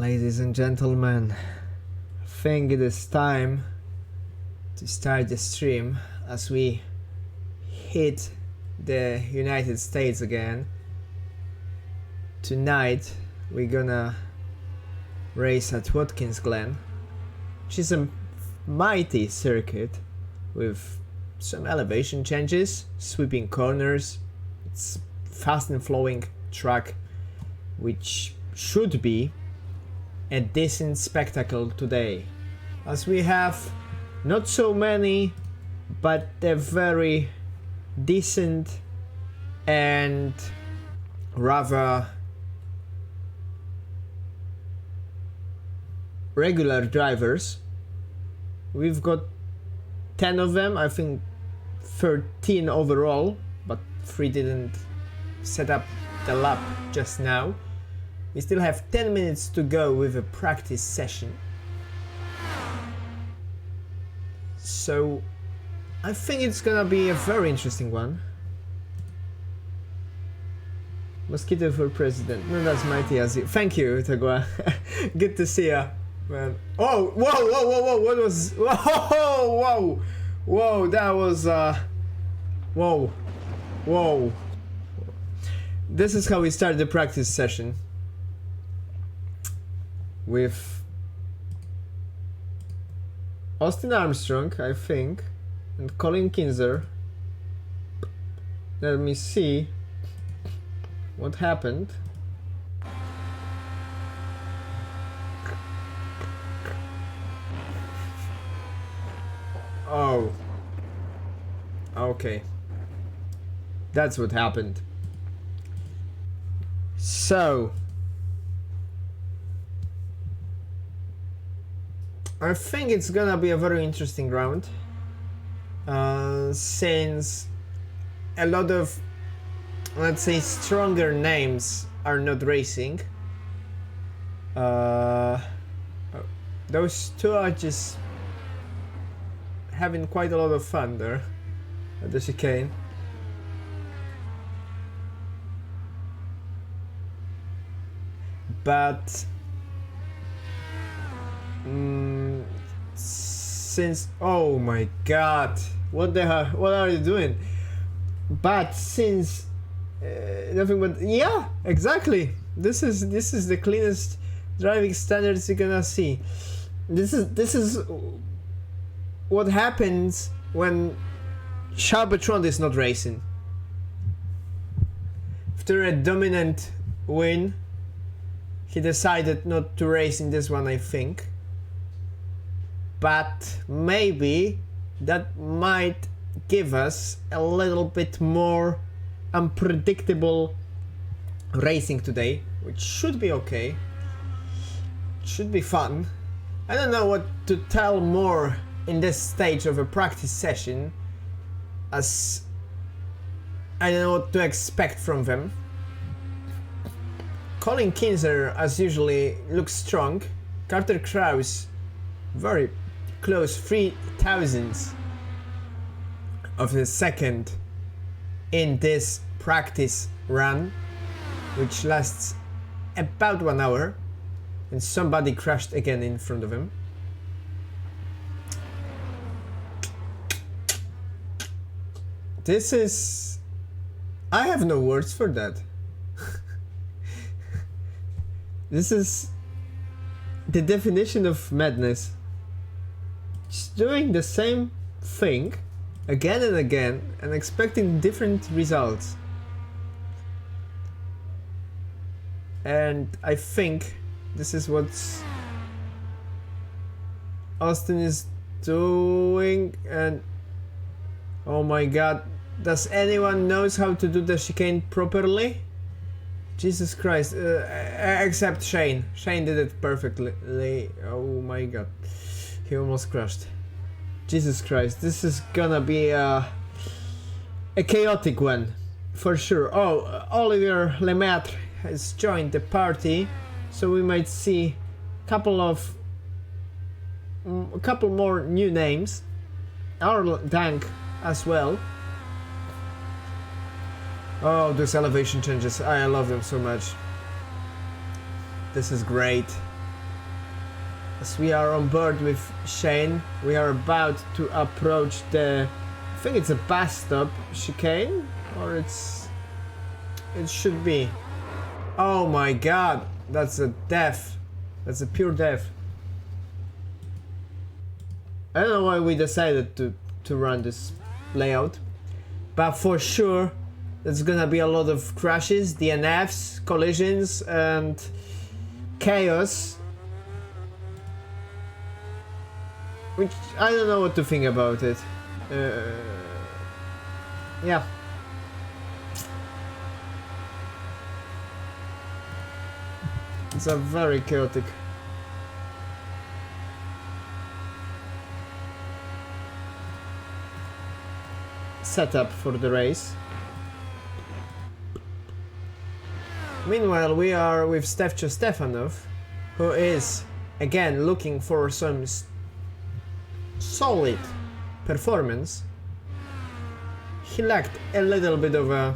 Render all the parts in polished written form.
Ladies and gentlemen, I think it is time to start the stream as we hit the United States again. Tonight we're gonna race at Watkins Glen, which is a mighty circuit with some elevation changes, sweeping corners. It's fast and flowing track which should be a decent spectacle today, as we have not so many but a very decent and rather regular drivers. We've got 10 of them, I think 13 overall, but 3 didn't set up the lap just now. We still have 10 minutes to go with a practice session. So I think it's gonna be a very interesting one. Mosquito for president. No, that's mighty as you. Thank you, Tagua. Good to see ya, man. Oh, whoa, whoa, whoa, whoa, what was... Whoa, whoa, whoa, that was... Whoa, whoa. This is how we start the practice session. With Austin Armstrong, I think, and Colin Kinzer. Let me see what happened. Oh, okay, that's what happened. So I think it's gonna be a very interesting round, since a lot of, let's say, stronger names are not racing. Those two are just having quite a lot of fun there at the chicane. But since, oh my god, what the hell, what are you doing? But since nothing but, yeah, exactly, this is the cleanest driving standards you're gonna see. This is what happens when Charles is not racing. After a dominant win, he decided not to race in this one, I think. But maybe that might give us a little bit more unpredictable racing today, which should be okay. Should be fun. I don't know what to tell more in this stage of a practice session, as I don't know what to expect from them. Colin Kinzer, as usually, looks strong. Carter Krause, very close, 3/1000 of a second in this practice run, which lasts about 1 hour, and somebody crashed again in front of him. This is... I have no words for that. This is the definition of madness. Just doing the same thing again and again and expecting different results. And I think this is what Austin is doing. And oh my god, does anyone knows how to do the chicane properly? Jesus Christ, except Shane. Shane did it perfectly. Oh my god, he almost crashed. Jesus Christ, this is gonna be a chaotic one, for sure. Oh, Olivier Lemaitre has joined the party, so we might see a couple more new names. Arl Dank as well. Oh, those elevation changes, I love them so much. This is great. as we are on board with Shane, we are about to approach the, I think it's a bus stop chicane, or it should be. Oh my god, that's a death. That's a pure death. I don't know why we decided to run this layout, but for sure there's gonna be a lot of crashes, DNFs, collisions, and chaos, which I don't know what to think about it. Yeah. It's a very chaotic setup for the race. Meanwhile, we are with Stefcho Stefanov, who is again looking for some solid performance. He lacked a little bit of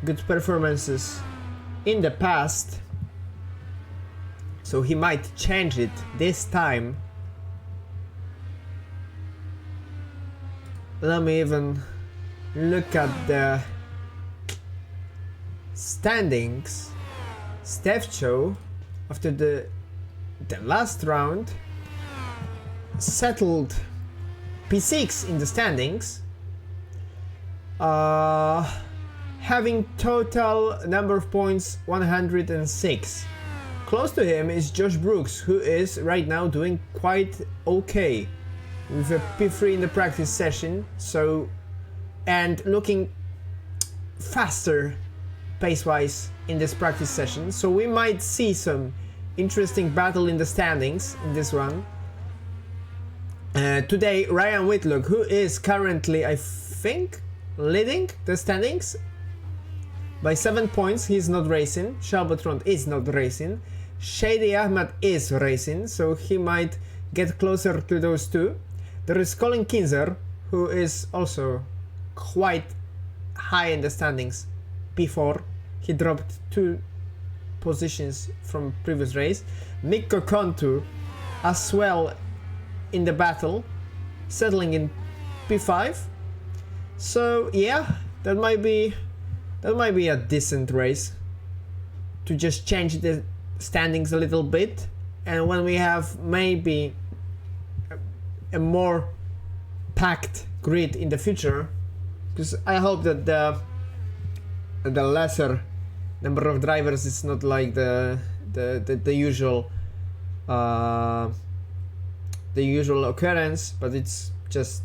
good performances in the past, so he might change it this time. Let me even look at the standings. Stefcho, after the last round, settled P6 in the standings, having total number of points 106. Close to him is Josh Brooks, who is right now doing quite okay with a P3 in the practice session, so, and looking faster pace-wise in this practice session, so we might see some interesting battle in the standings in this one. Today, Ryan Whitlock, who is currently, I think, leading the standings by 7 points, he's not racing. Shalbatron is not racing. Shady Ahmad is racing, so he might get closer to those two. There is Colin Kinzer, who is also quite high in the standings. Before he dropped 2 positions from previous race. Mikko Kontu as well in the battle, settling in P5. So yeah, that might be a decent race to just change the standings a little bit, and when we have maybe a more packed grid in the future, because I hope that the lesser number of drivers is not like the usual occurrence, but it's just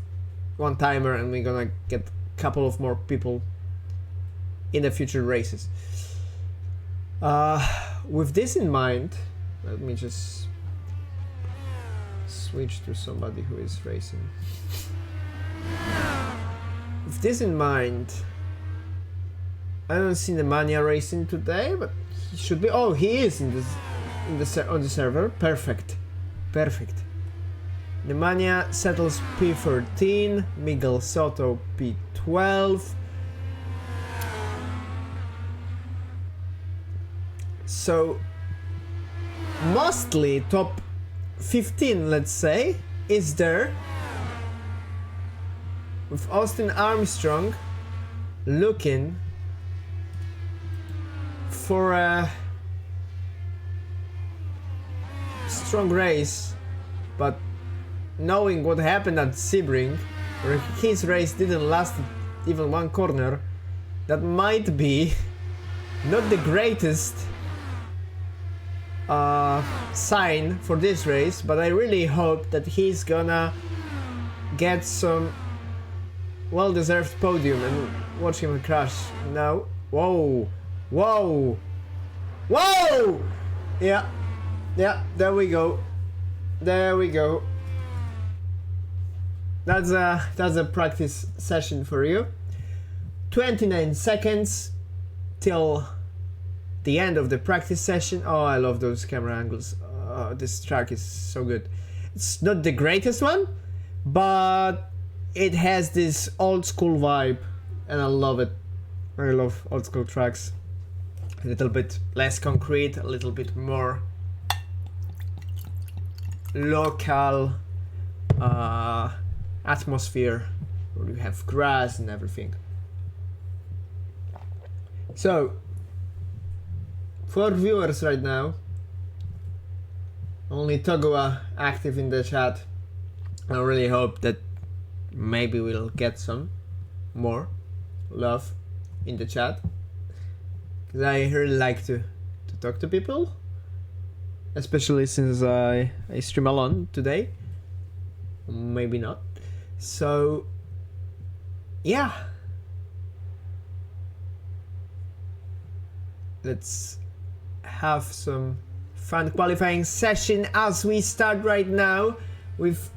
one timer, and we're gonna get a couple of more people in the future races. With this in mind, let me just switch to somebody who is racing. With this in mind, I don't see the Mania racing today, but he should be. Oh, he is on the server. Perfect. The Mania settles P13, Miguel Soto P12. So mostly top 15, let's say, is there, with Austin Armstrong looking for a strong race, but knowing what happened at Sebring, where his race didn't last even one corner, that might be not the greatest sign for this race, but I really hope that he's gonna get some well-deserved podium and watch him crash now. Whoa! Yeah, there we go. That's a practice session for you. 29 seconds till the end of the practice session. Oh, I love those camera angles. This track is so good. It's not the greatest one, but it has this old school vibe, and I love it. I love old school tracks. A little bit less concrete, a little bit more local atmosphere where you have grass and everything. So, 4 viewers right now. Only Togoa active in the chat. I really hope that maybe we'll get some more love in the chat, because I really like to talk to people, especially since I stream alone today. Maybe not. So yeah, let's have some fun qualifying session as we start right now with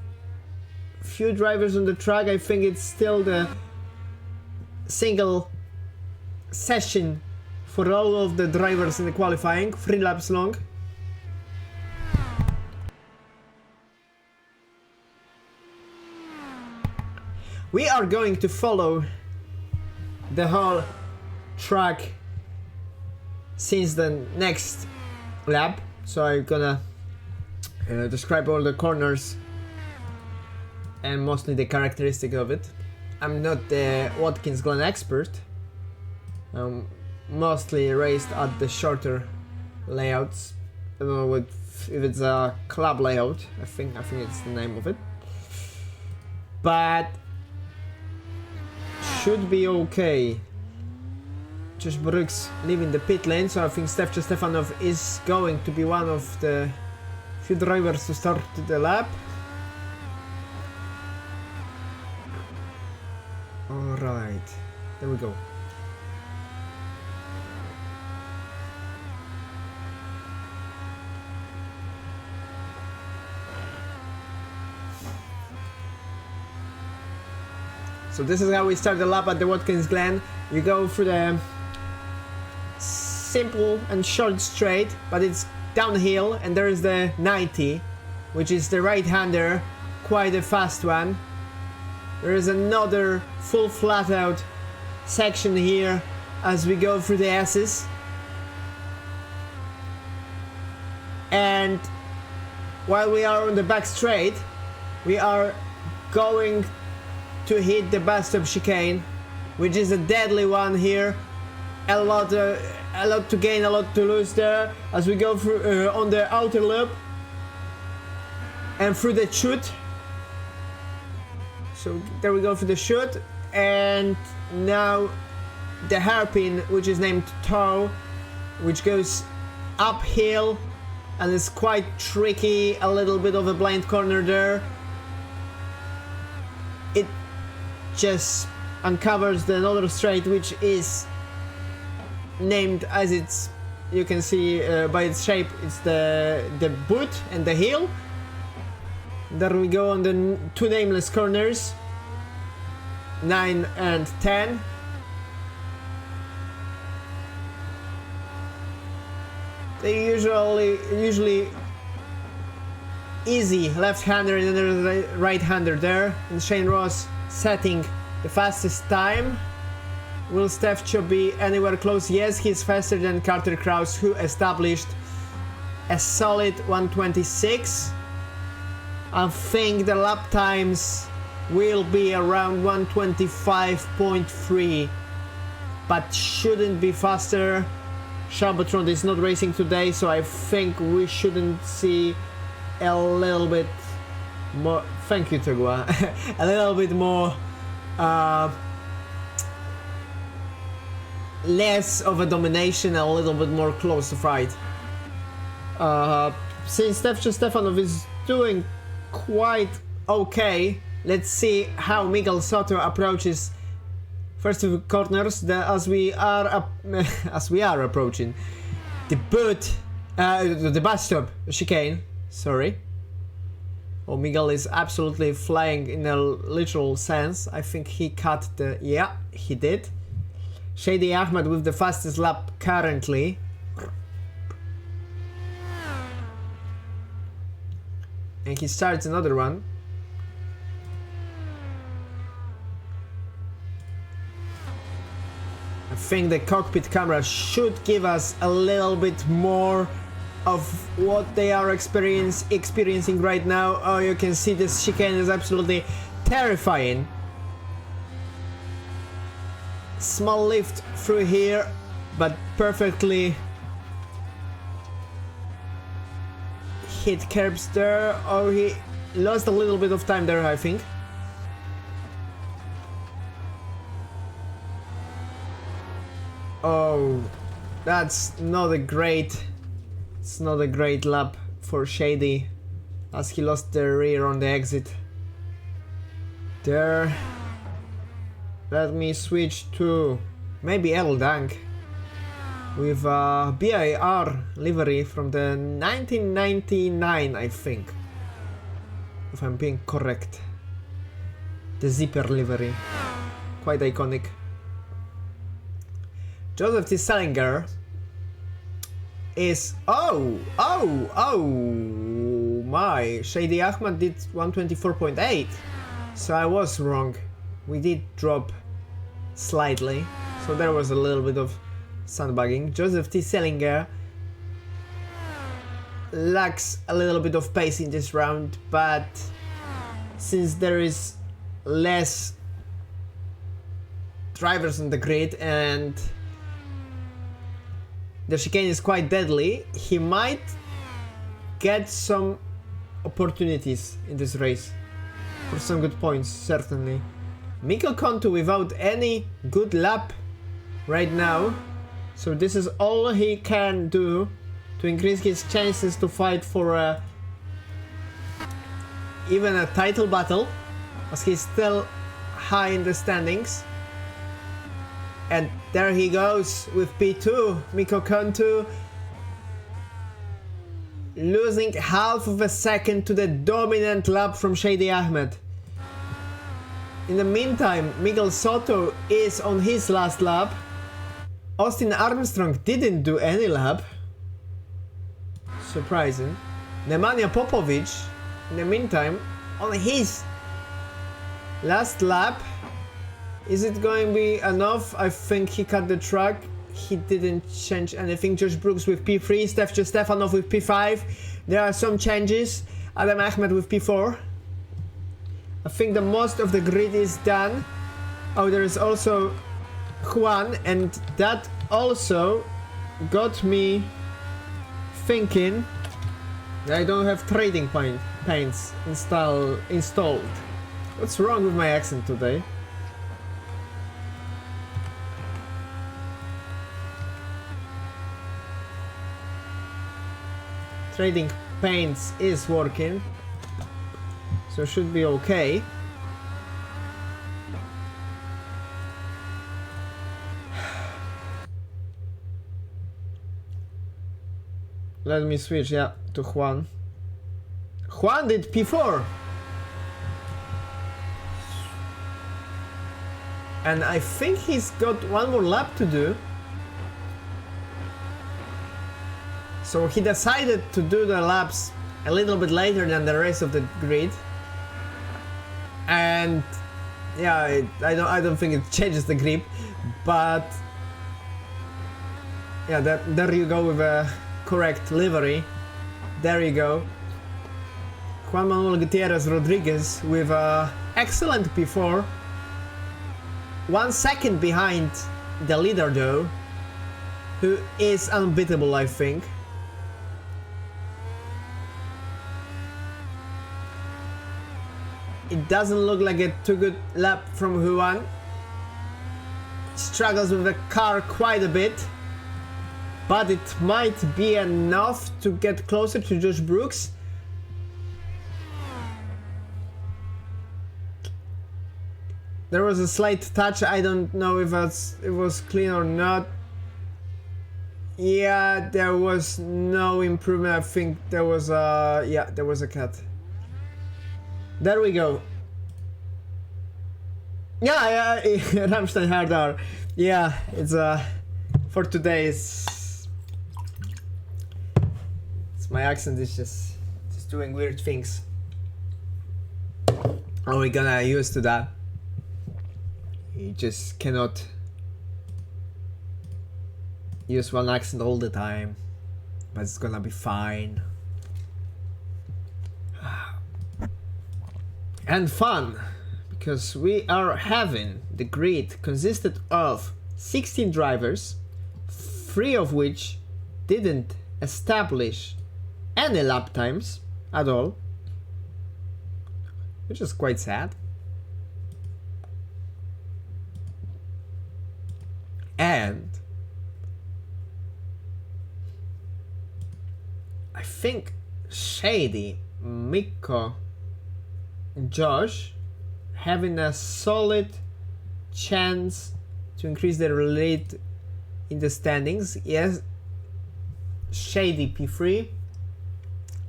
few drivers on the track. I think it's still the single session for all of the drivers in the qualifying, 3 laps long. We are going to follow the whole track since the next lap, so I'm gonna describe all the corners and mostly the characteristic of it. I'm not the Watkins Glen expert. Mostly raced at the shorter layouts. I don't know if it's a club layout. I think it's the name of it. But should be okay. Josh Brooks leaving the pit lane, so I think Stefan Stefanov is going to be one of the few drivers to start the lap. Alright, there we go. So this is how we start the lap at the Watkins Glen. You go through the simple and short straight, but it's downhill, and there is the 90, which is the right-hander, quite a fast one. There is another full flat-out section here as we go through the S's. And while we are on the back straight, we are going to hit the bus stop chicane, which is a deadly one here. A lot to gain, a lot to lose there as we go through on the outer loop and through the chute. So there we go for the chute, and now the hairpin, which is named Toe, which goes uphill and is quite tricky. A little bit of a blind corner there. It just uncovers the another straight, which is named as it's, you can see by its shape, it's the boot and the heel. There we go on the 2 nameless corners, 9 and 10. They usually easy left-hander and then there's a right-hander there. And Shane Ross setting the fastest time. Will Stefcho be anywhere close? Yes, he's faster than Carter Krause, who established a solid 126. I think the lap times will be around 125.3, but shouldn't be faster. Shabbatron is not racing today, so I think we shouldn't see a little bit more. Thank you, Togua. A little bit more less of a domination, a little bit more close to fight. Since Stefanov is doing quite okay, let's see how Miguel Soto approaches first 2 corners as we are approaching the boot, the bus stop chicane. Sorry. Oh, Miguel is absolutely flying in a literal sense. I think he cut the... Yeah, he did. Shady Ahmed with the fastest lap currently. And he starts another one. I think the cockpit camera should give us a little bit more of what they are experiencing right now. Oh, you can see this chicane is absolutely terrifying. Small lift through here, but perfectly hit curbs there. Oh, he lost a little bit of time there, I think. Oh, that's not a great... It's not a great lap for Shady, as he lost the rear on the exit. There. Let me switch to maybe L Dank with a BIR livery from the 1999, I think, if I'm being correct. The zipper livery, quite iconic. Joseph T. Salinger is oh my, Shady Ahmad did 124.8, so I was wrong. We did drop slightly, so there was a little bit of sandbagging. Joseph T. Salinger lacks a little bit of pace in this round, but since there is less drivers on the grid and the chicane is quite deadly, he might get some opportunities in this race for some good points, certainly. Mikkel Konto without any good lap right now, so this is all he can do to increase his chances to fight for even a title battle, as he's still high in the standings. And there he goes with P2, Mikkel Konto losing half of a second to the dominant lap from Shady Ahmed. In the meantime, Miguel Soto is on his last lap. Austin Armstrong didn't do any lap. Surprising. Nemanja Popovic, in the meantime, on his last lap. Is it going to be enough? I think he cut the track. He didn't change anything. Josh Brooks with P3, Stefan Stefanov with P5. There are some changes. Adam Ahmed with P4. I think the most of the grid is done. Oh, there is also Juan, and that also got me thinking that I don't have trading paints installed. What's wrong with my accent today? Trading paints is working, so should be okay. Let me switch, yeah, to Juan. Juan did P4! And I think he's got one more lap to do. So he decided to do the laps a little bit later than the rest of the grid. And yeah, I don't think it changes the grip, but yeah, there you go with a correct livery. There you go. Juan Manuel Gutierrez Rodriguez with a excellent P4. 1 second behind the leader though, who is unbeatable, I think. It doesn't look like a too good lap from Juan. Struggles with the car quite a bit, but it might be enough to get closer to Josh Brooks. There was a slight touch, I don't know if it was clean or not. Yeah, there was no improvement. I think there was a... yeah, there was a cut. There we go. Yeah, Rammstein Hardar. Yeah, it's for today it's my accent is just doing weird things. Are we gonna used to that? You just cannot use one accent all the time. but it's gonna be fine. And fun, because we are having the grid consisted of 16 drivers, 3 of which didn't establish any lap times at all, which is quite sad. And I think Shady, Mikko, and Josh having a solid chance to increase their lead in the standings. Yes, Shady P3,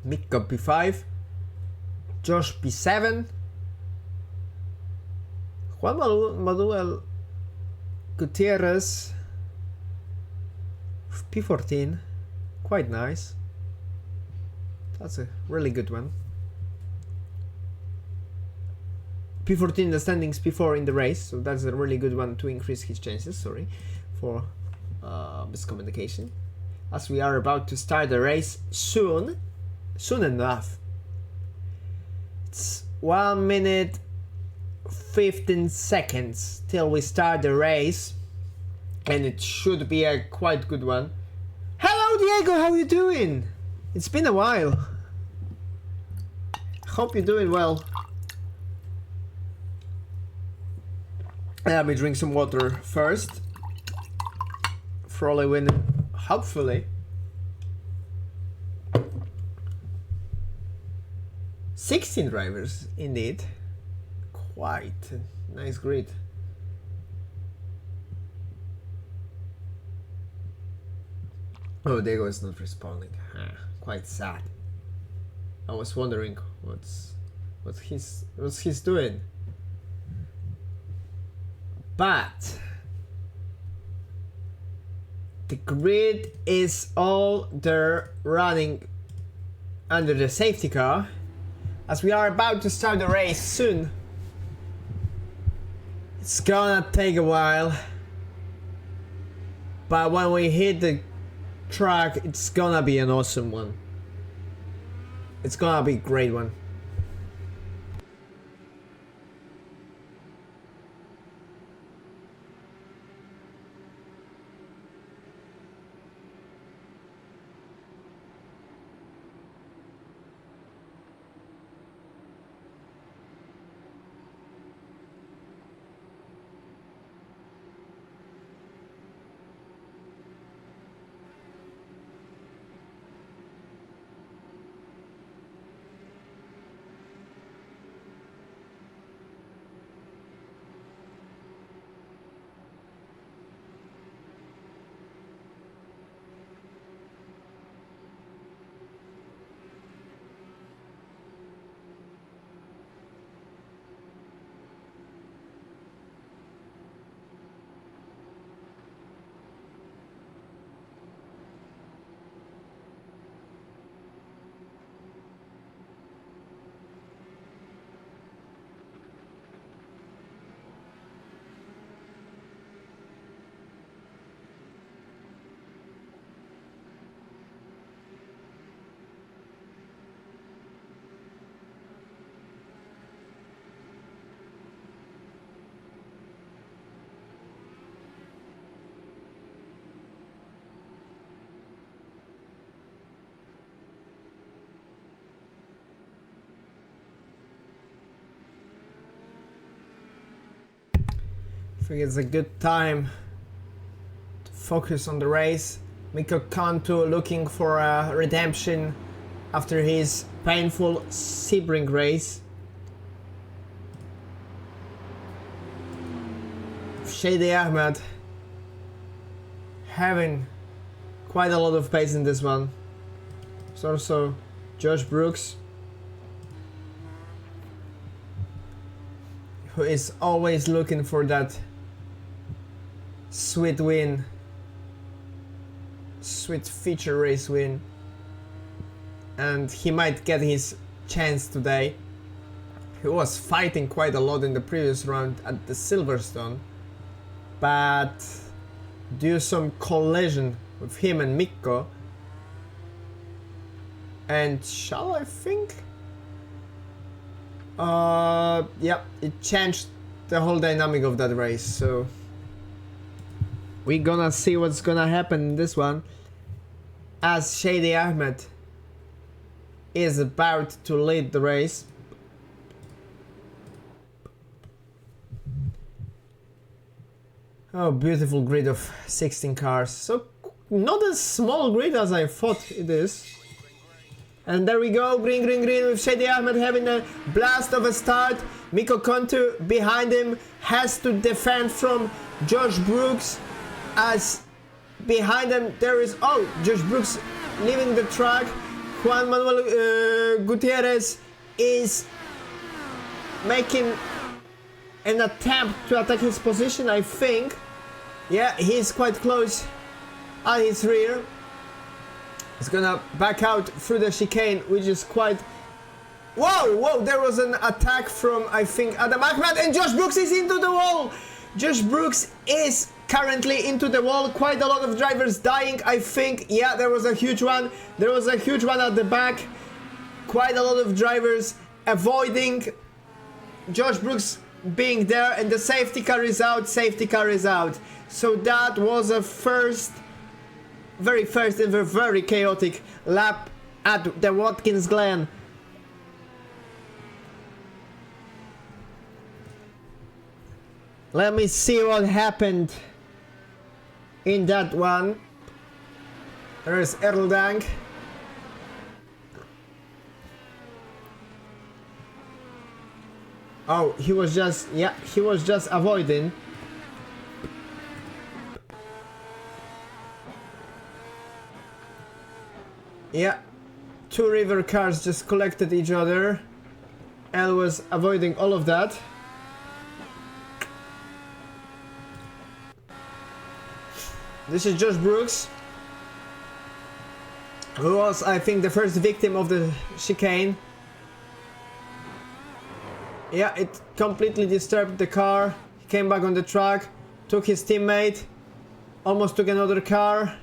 Mikko P5, Josh P7, Juan Manuel Gutierrez P14, quite nice. That's a really good one. P14 in the standings, P4 in the race, so that's a really good one to increase his chances. Sorry for miscommunication. As we are about to start the race soon enough. It's 1 minute 15 seconds till we start the race, and it should be a quite good one. Hello Diego, how you doing? It's been a while. Hope you're doing well. Let me drink some water first. Following, hopefully. 16 drivers, indeed. Quite a nice grid. Oh, Diego is not responding. Quite sad. I was wondering what he's doing. But the grid is all there running under the safety car, as we are about to start the race soon. It's gonna take a while, but when we hit the track, it's gonna be an awesome one. It's gonna be a great one. I think it's a good time to focus on the race. Mikko Kanto looking for a redemption after his painful Sebring race. Shady Ahmed having quite a lot of pace in this one. There's also Josh Brooks, who is always looking for that sweet win, sweet feature race win, and he might get his chance today. He was fighting quite a lot in the previous round at the Silverstone, but due to some collision with him and Mikko, and Shall, I think. Yeah, it changed the whole dynamic of that race, so we're gonna see what's gonna happen in this one, as Shady Ahmed is about to lead the race. Oh, beautiful grid of 16 cars. So, not as small grid as I thought it is. And there we go, green, green, green, with Shady Ahmed having a blast of a start. Miko Kontu behind him has to defend from Josh Brooks, as behind them there is, oh, Josh Brooks leaving the track. Juan Manuel Gutierrez is making an attempt to attack his position, I think. Yeah, he's quite close at his rear. He's gonna back out through the chicane, which is quite... Whoa, whoa, there was an attack from, I think, Adam Ahmed, and Josh Brooks is into the wall! Josh Brooks is currently into the wall. Quite a lot of drivers dying, I think. Yeah, there was a huge one. There was a huge one at the back. Quite a lot of drivers avoiding Josh Brooks being there, and the safety car is out, safety car is out. So that was a very first and very chaotic lap at the Watkins Glen. Let me see what happened in that one. There's Erldang. Oh, he was just avoiding. Yeah, two river cars just collected each other. L was avoiding all of that. This is Josh Brooks, who was, I think, the first victim of the chicane. Yeah, it completely disturbed the car. He came back on the track, took his teammate, almost took another car.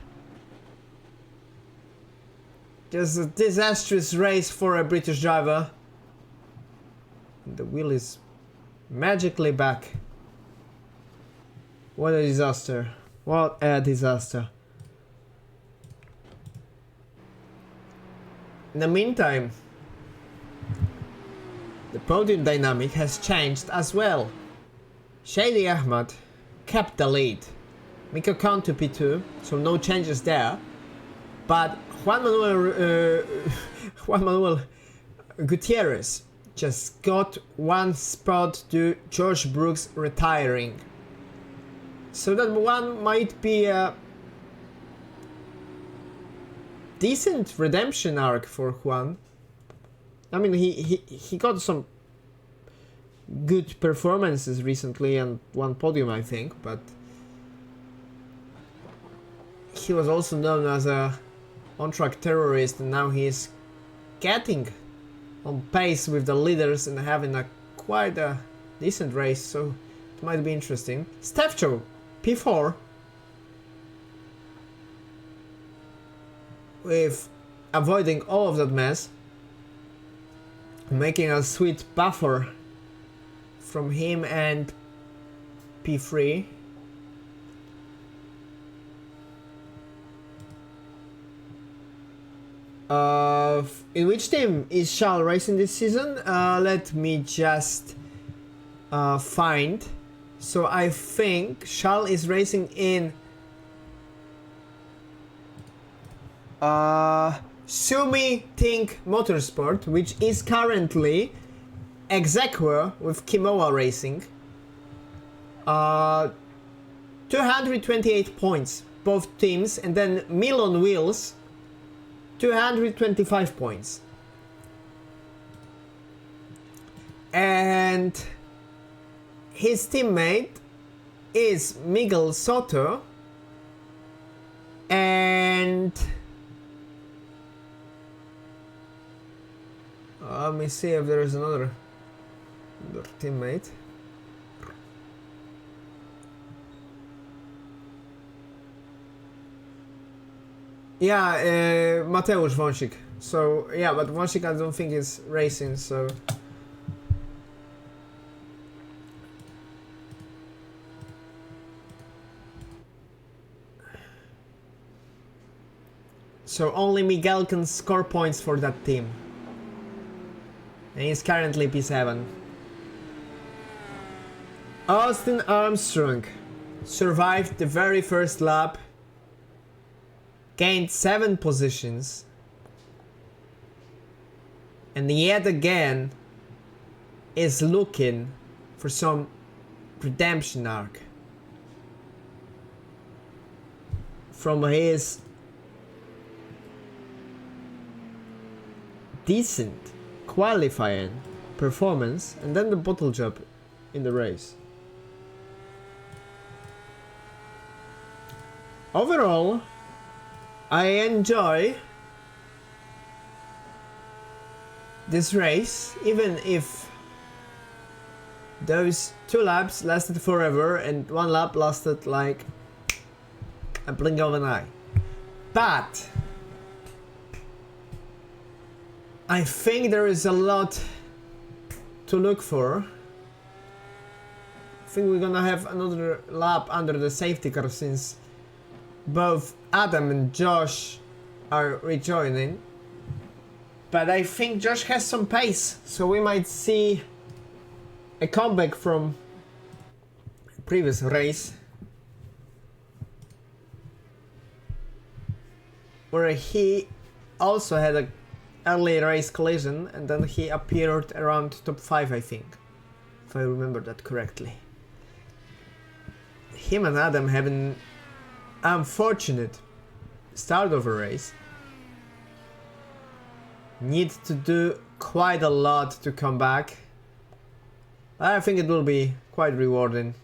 Just a disastrous race for a British driver. The wheel is magically back. What a disaster. What a disaster. In the meantime, the podium dynamic has changed as well. Shady Ahmed kept the lead. Miko Kontu P2, so no changes there. But Juan Manuel Gutierrez just got one spot to Josh Brooks retiring. So that one might be a decent redemption arc for Juan. I mean, he got some good performances recently and one podium, I think, but he was also known as a on-track terrorist, and now he's getting on pace with the leaders and having a quite a decent race, so it might be interesting. Stefcho, P4, with avoiding all of that mess, making a sweet buffer from him and P3. In which team is Shal racing this season? Let me just find. So I think Shal is racing in Sumi Think Motorsport, which is currently ex aequo with Kimoa Racing. 228 points, both teams, and then Milon Wheels, 225 points. And his teammate is Miguel Soto, and let me see if there is another teammate. Yeah, Mateusz Wąsik. So yeah, but Washik I don't think is racing, so only Miguel can score points for that team. And he's currently P7. Austin Armstrong survived the very first lap, gained 7 positions, and yet again is looking for some redemption arc from his decent qualifying performance and then the bottle job in the race. Overall, I enjoy this race, even if those 2 laps lasted forever and 1 lap lasted like a blink of an eye. But I think there is a lot to look for. I think we're gonna have another lap under the safety car since both Adam and Josh are rejoining. But I think Josh has some pace, so we might see a comeback from previous race where he also had a early race collision and then he appeared around top 5, I think, if I remember that correctly. Him and Adam having unfortunate start of a race, need to do quite a lot to come back. I think it will be quite rewarding.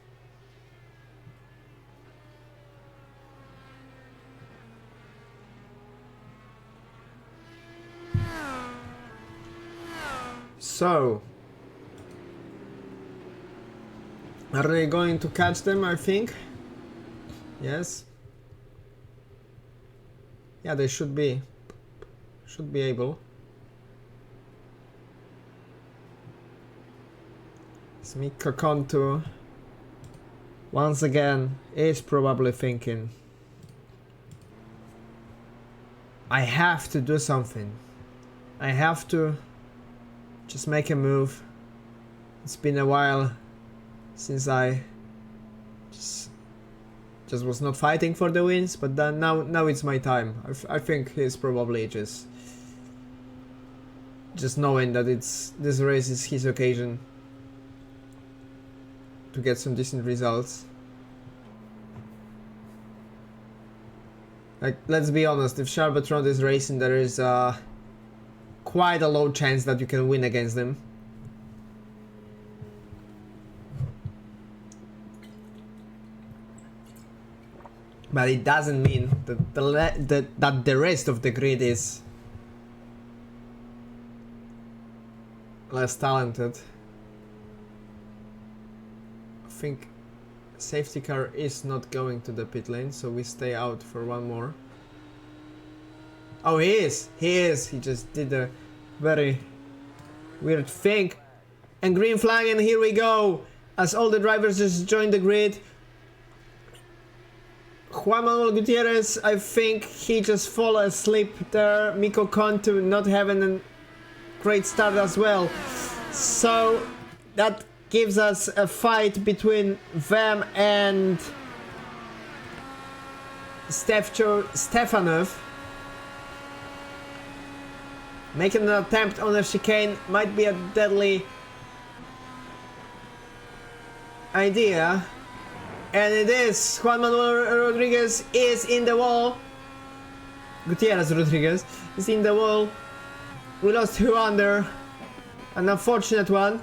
So, are they going to catch them, I think? Yes. Yeah, they should be able. Mikko Kontu once again is probably thinking, I have to do something. I have to just make a move. It's been a while since I just was not fighting for the wins, but then now it's my time. I think he's probably just knowing that this race is his occasion to get some decent results. Like, let's be honest, if Charbatron is racing, there is quite a low chance that you can win against them. But it doesn't mean that the rest of the grid is less talented. I think safety car is not going to the pit lane, so we stay out for one more. Oh, he is! He just did a very weird thing. And green flag, and here we go! As all the drivers just joined the grid. Juan Manuel Gutierrez, I think he just fell asleep there. Mikko Kontu not having a great start as well. So that gives us a fight between them and Stefanov. Making an attempt on a chicane might be a deadly idea. And it is. Juan Manuel Rodriguez is in the wall. Gutierrez Rodriguez is in the wall. We lost 2 under. An unfortunate one.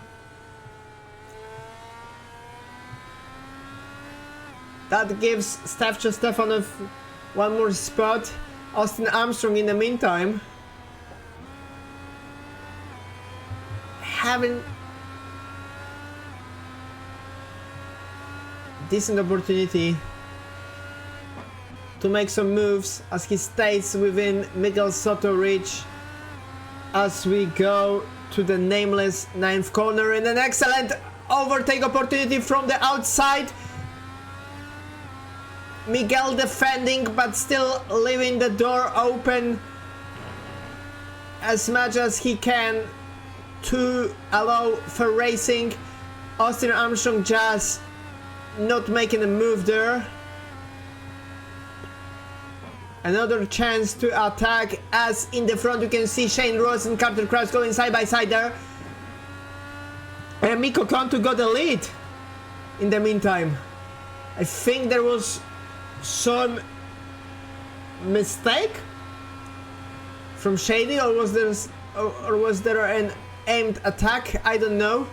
That gives Stefanov one more spot. Austin Armstrong in the meantime having decent opportunity to make some moves as he stays within Miguel Soto reach. as we go to the nameless 9th corner in an excellent overtake opportunity from the outside. Miguel defending but still leaving the door open as much as he can to allow for racing. Austin Armstrong just not making a move there. Another chance to attack, as in the front you can see Shane Ross and Carter Krause going side by side there. And Mikko Kontu got the lead in the meantime. I think there was some mistake from Shady, or was there an aimed attack? I don't know.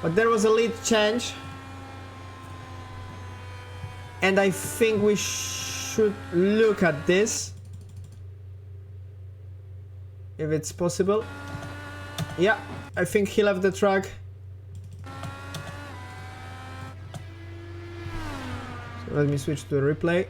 But there was a lead change. And I think we should look at this, if it's possible. Yeah, I think he left the track. So let me switch to the replay.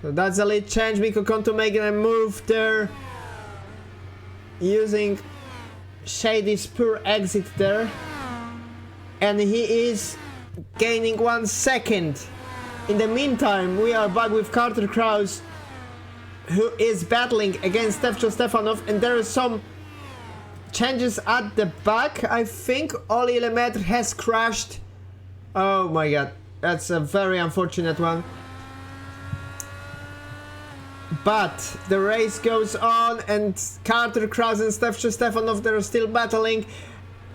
So that's a lead change. Mikko Kontu making a move there, using Shady's poor exit there, and he is gaining 1 second. In the meantime, we are back with Carter Krause, who is battling against Stefcho Stefanov, and there are some changes at the back. I think Oli Lemaitre has crashed. Oh my god, that's a very unfortunate one. But the race goes on, and Carter Krause and Stefcho Stefanov, they're still battling,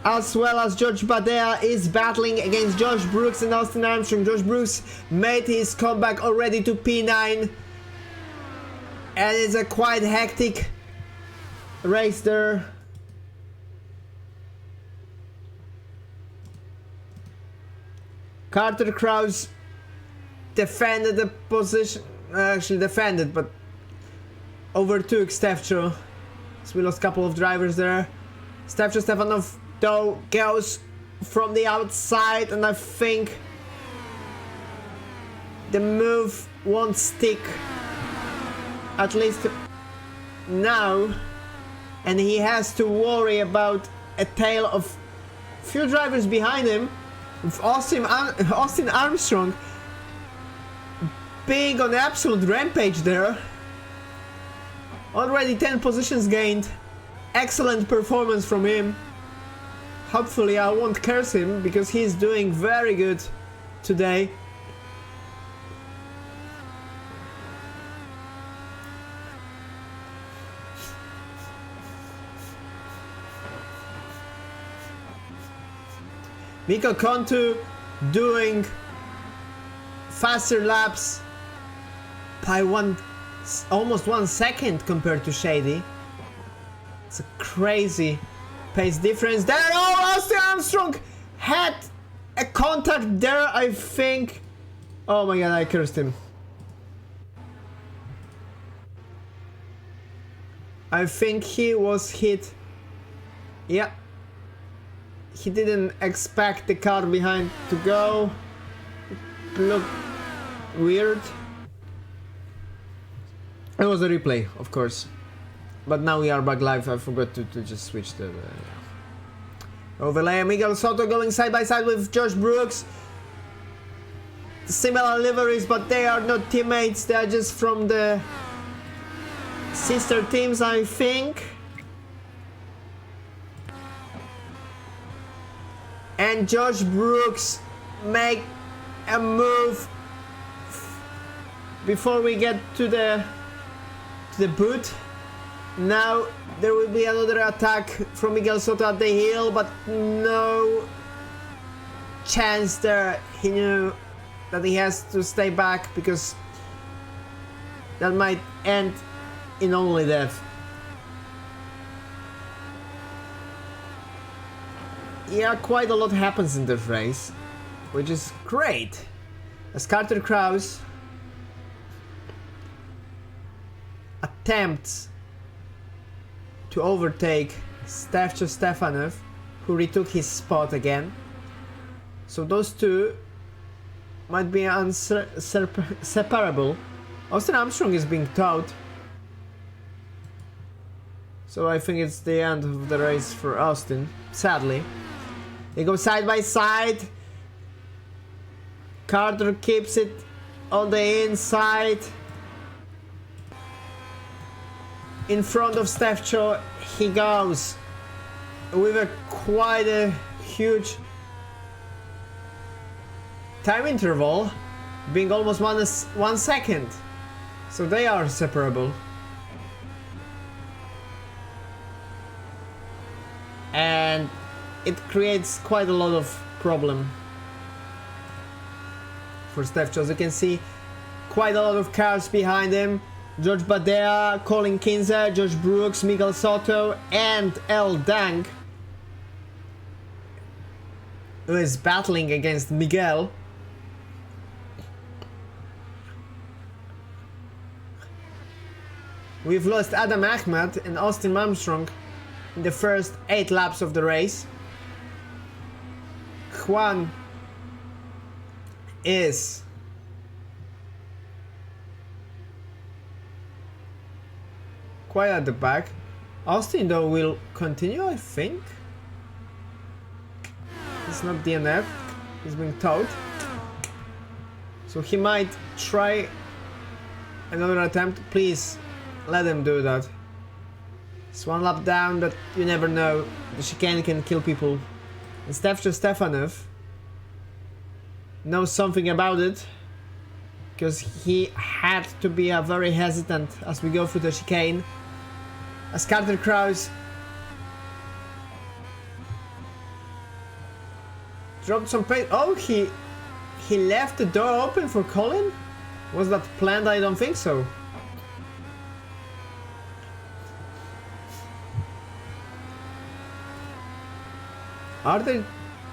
as well as George Badea is battling against Josh Brooks and Austin Armstrong. Josh Brooks made his comeback already to P9, and it's a quite hectic race there. Carter Krause defended the position, actually defended, but overtook Stefcho. So we lost a couple of drivers there. Stefcho Stefanov though goes from the outside, and I think the move won't stick, at least now, and he has to worry about a tail of few drivers behind him, with Austin Armstrong being on absolute rampage there. Already 10 positions gained. Excellent performance from him. Hopefully I won't curse him, because he's doing very good today. Mikko Kontu doing faster laps by almost 1 second compared to Shady. It's a crazy pace difference there. Oh, Austin Armstrong had a contact there, I think. Oh my god, I cursed him. I think he was hit. Yeah. He didn't expect the car behind to go. It looked weird. It was a replay, of course. But now we are back live. I forgot to just switch the overlay. Miguel Soto going side by side with Josh Brooks. Similar liveries, but they are not teammates. They are just from the sister teams, I think. And Josh Brooks make a move before we get to the boot. Now there will be another attack from Miguel Soto at the hill, but no chance there. He knew that he has to stay back, because that might end in only death. Yeah, quite a lot happens in this race, which is great, as Carter Krause attempts to overtake Stefcho Stefanov, who retook his spot again. So those two might be separable. Austin Armstrong is being towed. So I think it's the end of the race for Austin, sadly. They go side by side. Carter keeps it on the inside. In front of Steffcho, he goes with quite a huge time interval, being almost 1 second. So they are separable. And it creates quite a lot of problem for Steffcho. As you can see, quite a lot of cars behind him. George Badea, Colin Kinzer, Josh Brooks, Miguel Soto, and El Dang, who is battling against Miguel. We've lost Adam Ahmed and Austin Armstrong in the first 8 laps of the race. Juan is quite at the back. Austin though will continue, I think. It's not DNF, he's being towed. So he might try another attempt. Please let him do that. It's 1 lap down, but you never know. The chicane can kill people. And Steffcho Stefanov knows something about it, because he had to be very hesitant as we go through the chicane. As Carter Krause dropped some pace. Oh, he left the door open for Colin? Was that planned? I don't think so. Are they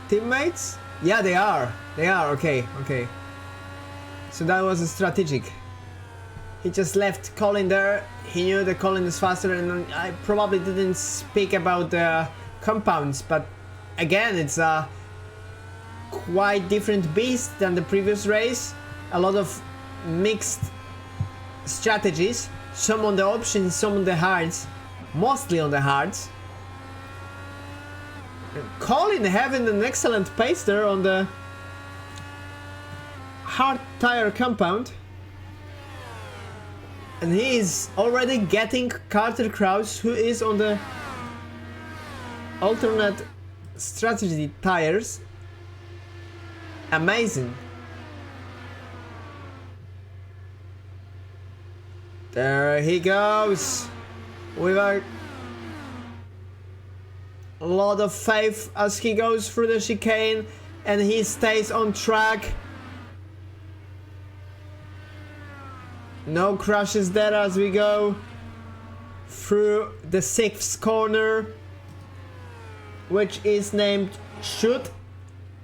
teammates? Yeah, they are. They are. Okay, okay. So that was a strategic. He just left Colin there. He knew that Colin is faster, and I probably didn't speak about the compounds, but again, it's a quite different beast than the previous race. A lot of mixed strategies. Some on the options, some on the hards. Mostly on the hards. Colin having an excellent pace there on the hard tire compound. And he is already getting Carter Krause, who is on the alternate strategy tires. Amazing. There he goes with a lot of faith as he goes through the chicane, and he stays on track. No crashes there as we go through the 6th corner, which is named Shoot,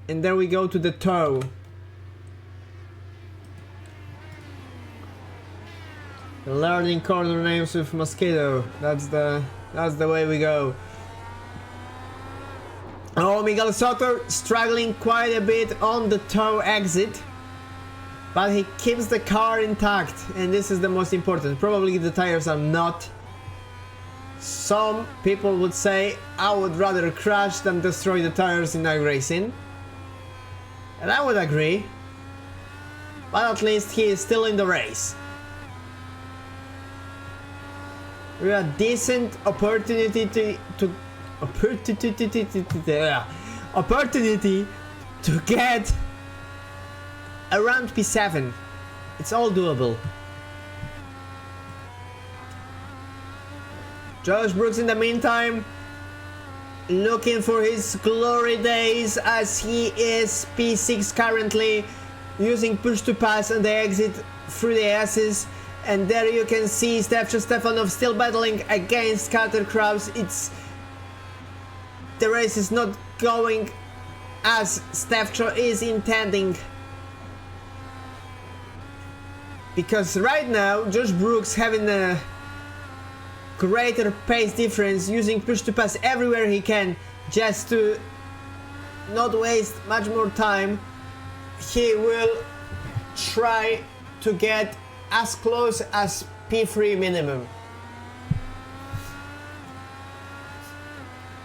and then we go to the toe. The learning corner names with Mosquito. That's the way we go. Oh, Miguel Soto struggling quite a bit on the toe exit, but he keeps the car intact, and this is the most important. Probably the tires are not. Some people would say I would rather crash than destroy the tires in iRacing, and I would agree, but at least he is still in the race. We have a decent opportunity to get around P7. It's all doable. Josh Brooks in the meantime looking for his glory days, as he is P6 currently, using push to pass on the exit through the S's. And there you can see Steffcho Stefanov still battling against Carter Krause. The race is not going as Steffcho is intending, because right now Josh Brooks having a greater pace difference, using push to pass everywhere he can just to not waste much more time. He will try to get as close as P3 minimum.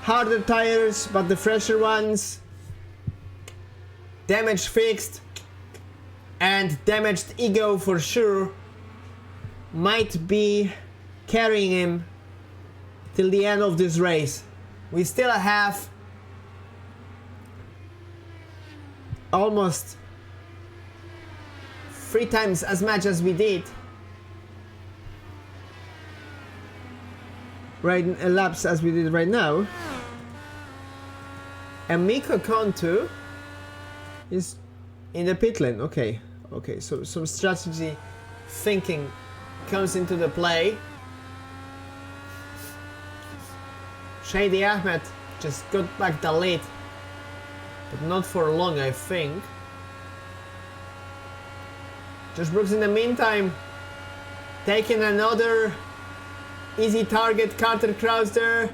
Harder tires, but the fresher ones. Damage fixed. And damaged ego for sure might be carrying him till the end of this race. We still have almost 3 times as much as we did laps as we did right now. And Mikko Kontu is in the pit lane. Okay, so some strategy thinking comes into the play. Shady Ahmed just got back the lead, but not for long, I think. Josh Brooks in the meantime taking another easy target. Carter Krause there.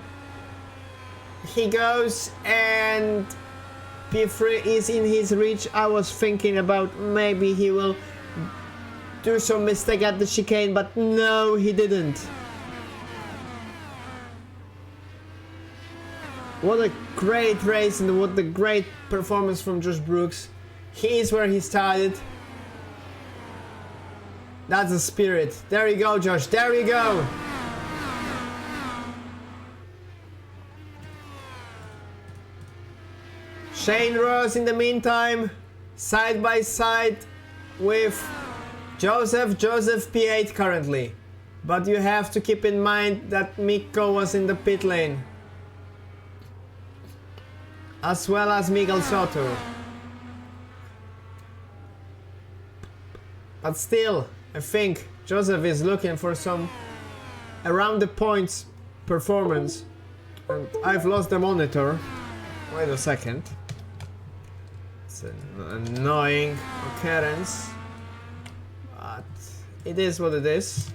He goes, and P3 is in his reach. I was thinking about maybe he will do some mistake at the chicane, but no, he didn't. What a great race and what a great performance from Josh Brooks. He is where he started. That's the spirit. There you go, Josh. There you go. Shane Ross in the meantime, side by side with Joseph P8 currently. But you have to keep in mind that Mikko was in the pit lane, as well as Miguel Soto. But still, I think Joseph is looking for some around the points performance. And I've lost the monitor. Wait a second. It's an annoying occurrence, but it is what it is.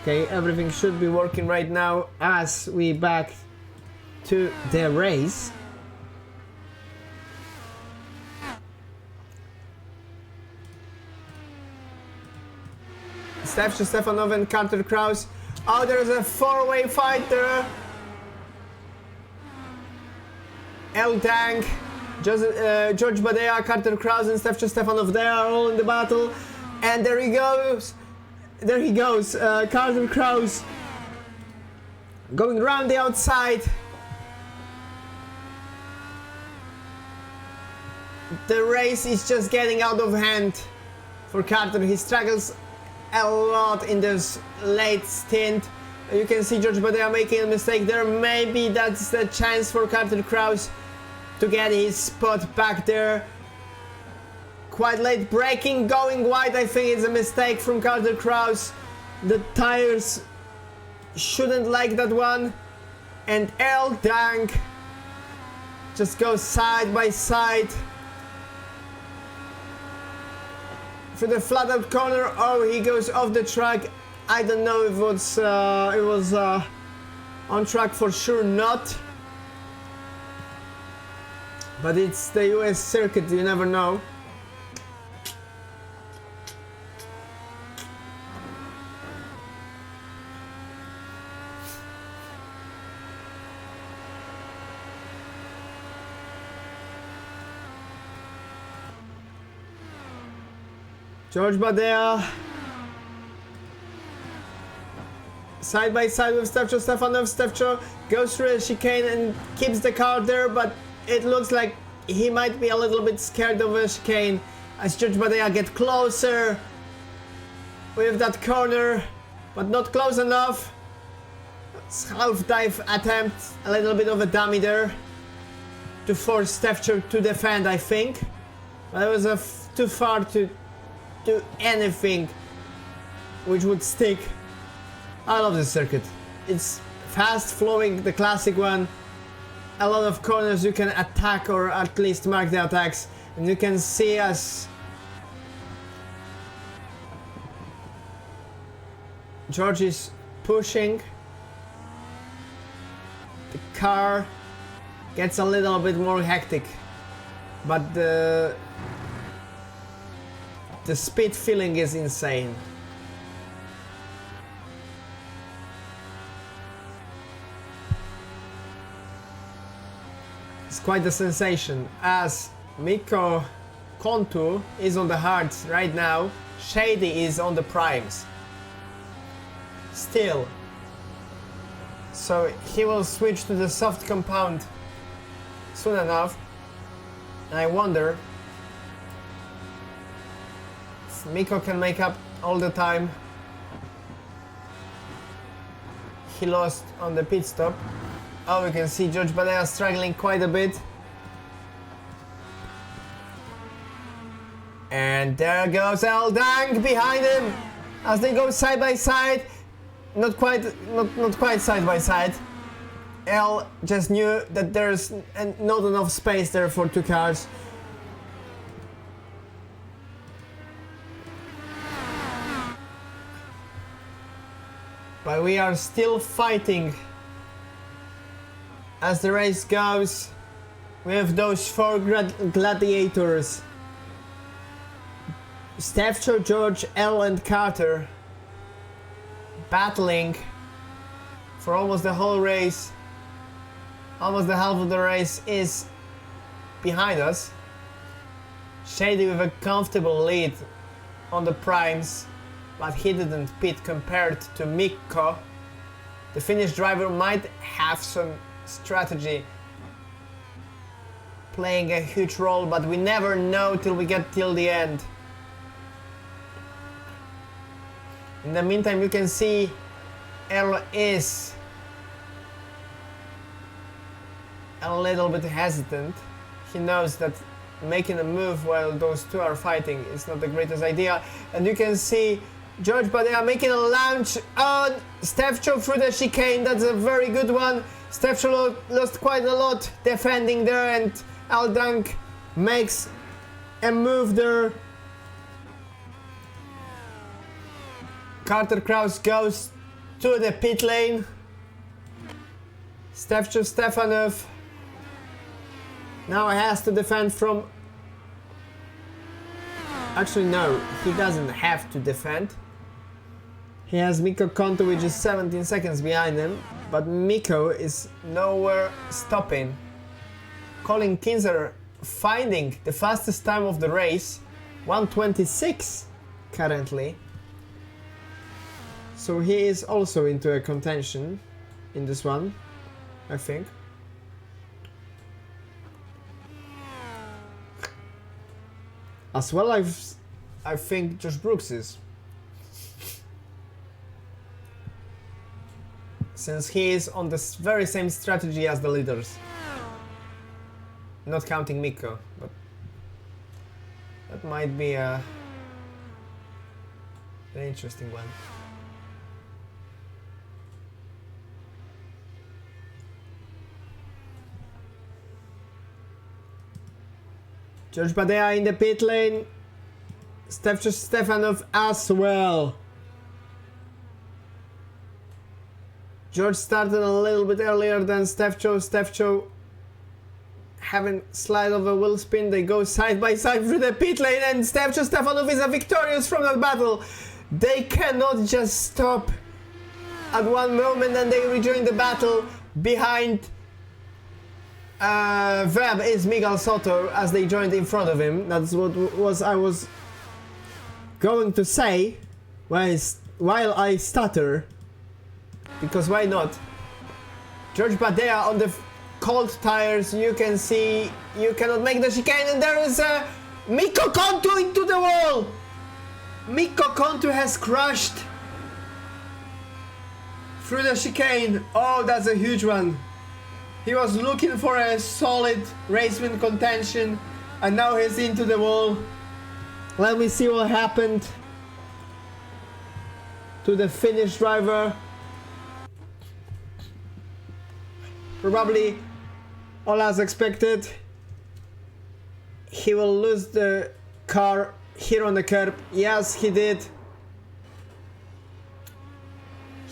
Okay, everything should be working right now as we back to the race. Stefanov and Carter Krause. Oh, there's a 4-way fight there. El Dang, George Badea, Carter Krause, and Stefanov, they are all in the battle. And there he goes. There he goes. Carter Krause going around the outside. The race is just getting out of hand for Carter. He struggles a lot in this late stint. You can see George Badea making a mistake there. Maybe that's the chance for Carter Krause to get his spot back there. Quite late braking, going wide. I think it's a mistake from Carter Krause. The tires shouldn't like that one. And El Dang just goes side by side for the flat out corner. Oh, he goes off the track. I don't know if it was on track, for sure not. But it's the US circuit, you never know. George Badea side by side with Stefanov. Stefcho goes through a chicane and keeps the car there, but it looks like he might be a little bit scared of a chicane as George Badea get closer with that corner, but not close enough. Half dive attempt, a little bit of a dummy there to force Stefcho to defend, I think. But it was too far to do anything which would stick. I love this circuit. It's fast flowing, the classic one. A lot of corners you can attack, or at least mark the attacks, and you can see as George is pushing. The car gets a little bit more hectic but the speed feeling is insane. It's quite a sensation, as Mikko Kontu is on the hards right now, Shady is on the primes. Still. So he will switch to the soft compound soon enough. And I wonder if Mikko can make up all the time he lost on the pit stop. Oh, we can see George Badea struggling quite a bit. And there goes El Dang behind him as they go side by side. Not quite side by side. El just knew that there's not enough space there for two cars. But we are still fighting as the race goes with those four gladiators. Stefcho, George, El and Carter battling for almost the whole race. Almost the half of the race is behind us. Shady with a comfortable lead on the primes, but he didn't pit compared to Mikko. The Finnish driver might have some strategy playing a huge role, but we never know till we get till the end. In the meantime, you can see El is a little bit hesitant. He knows that making a move while those two are fighting is not the greatest idea. And you can see George Badea making a launch on Stefcho through the chicane. That's a very good one. Stefcho lost quite a lot defending there, and El Dang makes a move there. Carter Kraus goes to the pit lane. Stefcho Stefanov now has to defend from... Actually no, he doesn't have to defend. He has Mikko Kontu, which is 17 seconds behind him, but Mikko is nowhere stopping. Colin Kinzer finding the fastest time of the race, 1:26 currently. So he is also into a contention in this one, I think. As well, I think Josh Brooks is. Since he is on the very same strategy as the leaders. Not counting Mikko, but that might be an interesting one. George Badea in the pit lane. Stefcho Stefanov as well. George started a little bit earlier than Stefcho. Stefcho having slide of a wheel spin. They go side by side through the pit lane, and Stefcho Stefanov is victorious from that battle. They cannot just stop at one moment and they rejoin the battle. Behind Webb is Miguel Soto as they joined in front of him. That's what I was going to say while I stutter, because why not? George Badea on the cold tires. You can see you cannot make the chicane, and there is Mikko Kontu into the wall. Mikko Kontu has crashed through the chicane. Oh, that's a huge one. He was looking for a solid race win contention, and now he's into the wall. Let me see what happened to the Finnish driver. Probably all as expected. He will lose the car here on the curb. Yes, he did.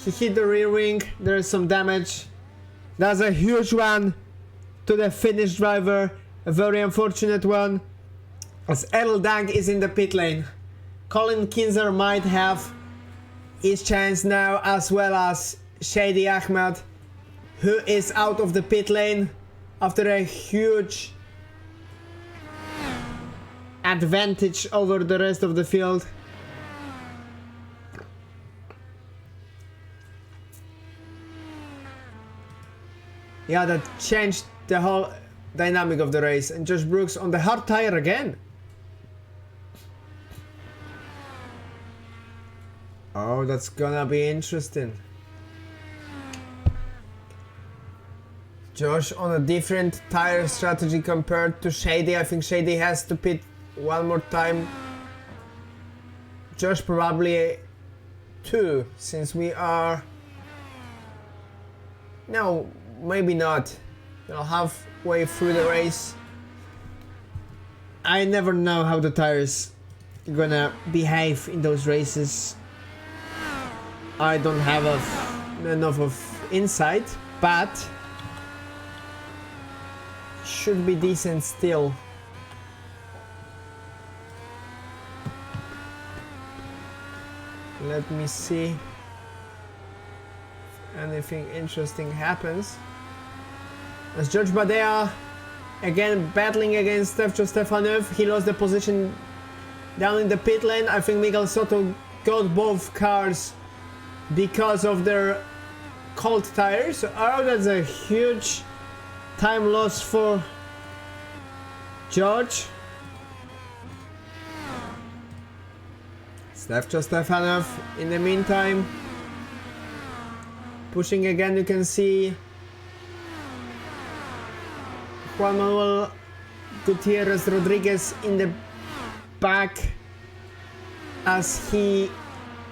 He hit the rear wing. There is some damage. That's a huge one to the Finnish driver. a very unfortunate one, as Errol Dang is in the pit lane. Colin Kinzer might have his chance now, as well as Shady Ahmed, who is out of the pit lane after a huge advantage over the rest of the field. Yeah, that changed the whole dynamic of the race. And Josh Brooks on the hard tire again. Oh, that's gonna be interesting. Josh on a different tire strategy compared to Shady. I think Shady has to pit one more time. Josh probably two, since we are... No, maybe not. You know, halfway through the race. I never know how the tires gonna behave in those races. I don't have enough of insight, but should be decent still. Let me see if anything interesting happens. As George Badea again battling against Stefcho Stefanov, he lost the position down in the pit lane. I think Miguel Soto got both cars because of their cold tires. Oh, that's a huge time loss for George. Stefcho Stefanov in the meantime pushing again. You can see Juan Manuel Gutierrez Rodriguez in the back, as he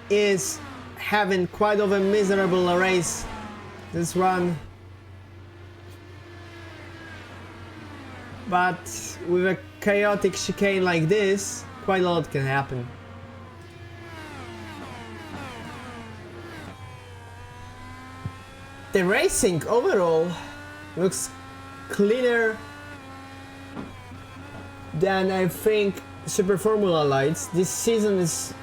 is having quite of a miserable race this one, but with a chaotic chicane like this, quite a lot can happen. The racing overall looks cleaner than I think Super Formula Lights. This season is,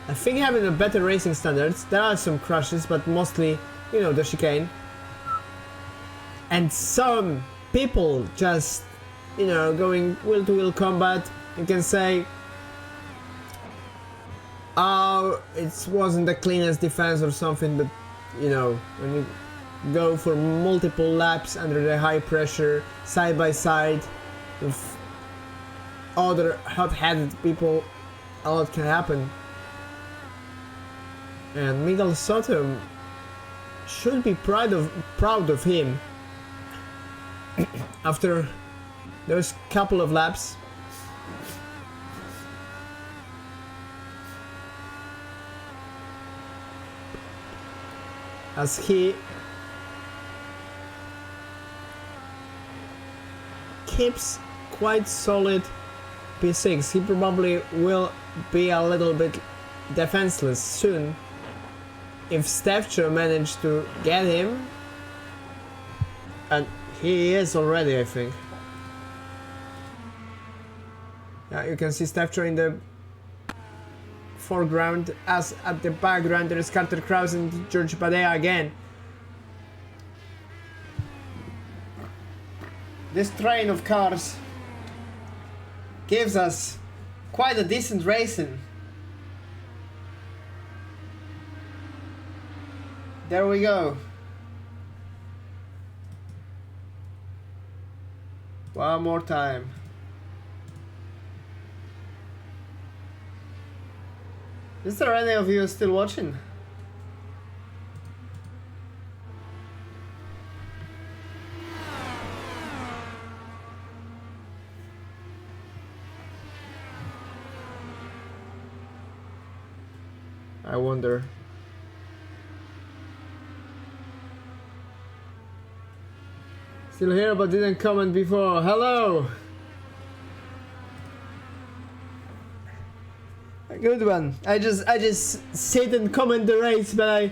I think, having a better racing standards. There are some crashes, but mostly, you know, the chicane. And some people just, you know, going wheel-to-wheel combat. You can say, oh, it wasn't the cleanest defense or something, but, you know, when you go for multiple laps under the high pressure, side by side with other hot-headed people, a lot can happen. And Miguel Soto should be proud of him after those couple of laps. As he keeps quite solid P6. He probably will be a little bit defenseless soon if Stefcho managed to get him, and he is already, I think. Yeah, you can see Stefcho in the foreground, as at the background there is Carter Krause and George Badea again. This train of cars gives us quite a decent racing. There we go. One more time. Is there any of you still watching? I wonder. Still here but didn't comment before. Hello! A good one. I just sit and comment the race, but I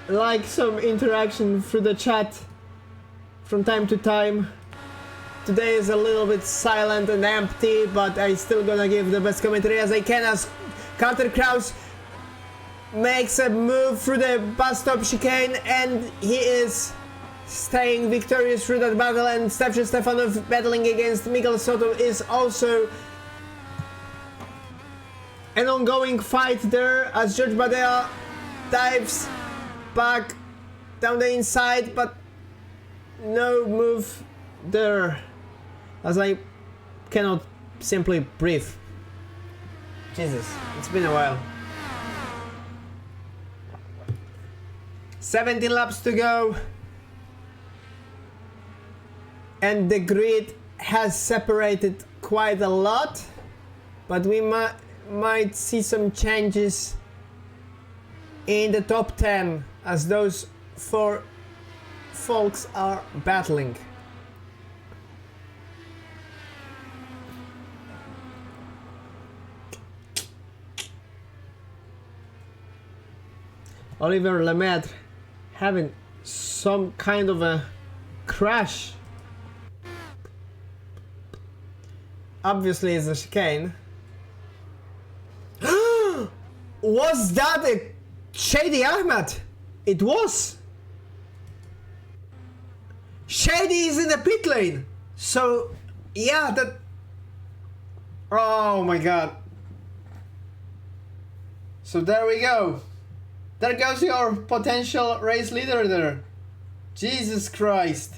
like some interaction through the chat from time to time. today is a little bit silent and empty, but I still gonna give the best commentary as I can as Carter Kraus makes a move through the bus stop chicane and he is staying victorious through that battle, and Stefanov battling against Miguel Soto is also an ongoing fight there as George Badea dives back down the inside, but no move there as I cannot simply breathe. Jesus, it's been a while. 17 laps to go and the grid has separated quite a lot, but we might see some changes in the top 10 as those 4 folks are battling. Oliver Lemaitre having some kind of a crash. Obviously it's a chicane. Was that a Shady Ahmed? It was. Shady is in the pit lane. So yeah, that... Oh my god. So there we go. There goes your potential race leader there. Jesus Christ.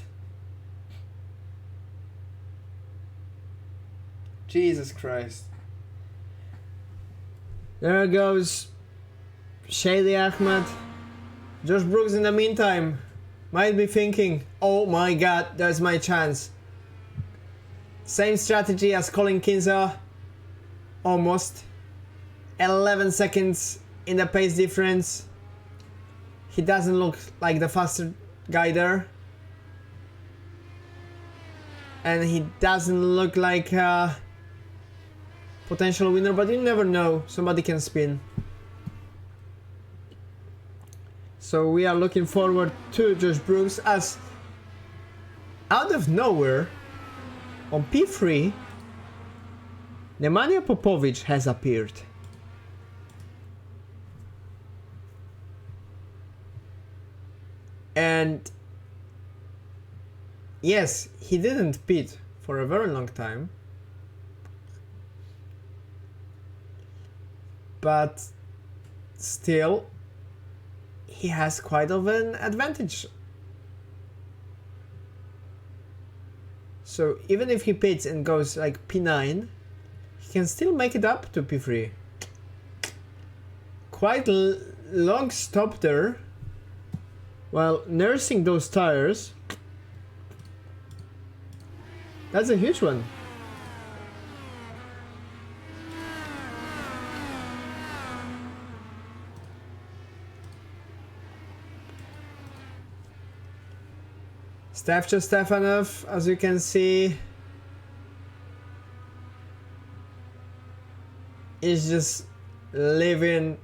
Jesus Christ. There goes Shady Ahmed. Josh Brooks in the meantime might be thinking, oh my god, there's my chance. Same strategy as Colin Kinza. Almost. 11 seconds in the pace difference. He doesn't look like the faster guy there. And he doesn't look like a potential winner, but you never know. Somebody can spin. So we are looking forward to Josh Brooks as out of nowhere on P3 Nemanja Popovic has appeared. And yes, he didn't pit for a very long time, but still he has quite of an advantage. So even if he pits and goes like P9, he can still make it up to P3. Quite long stop there while nursing those tires. That's a huge one. Stefanov, as you can see, is just living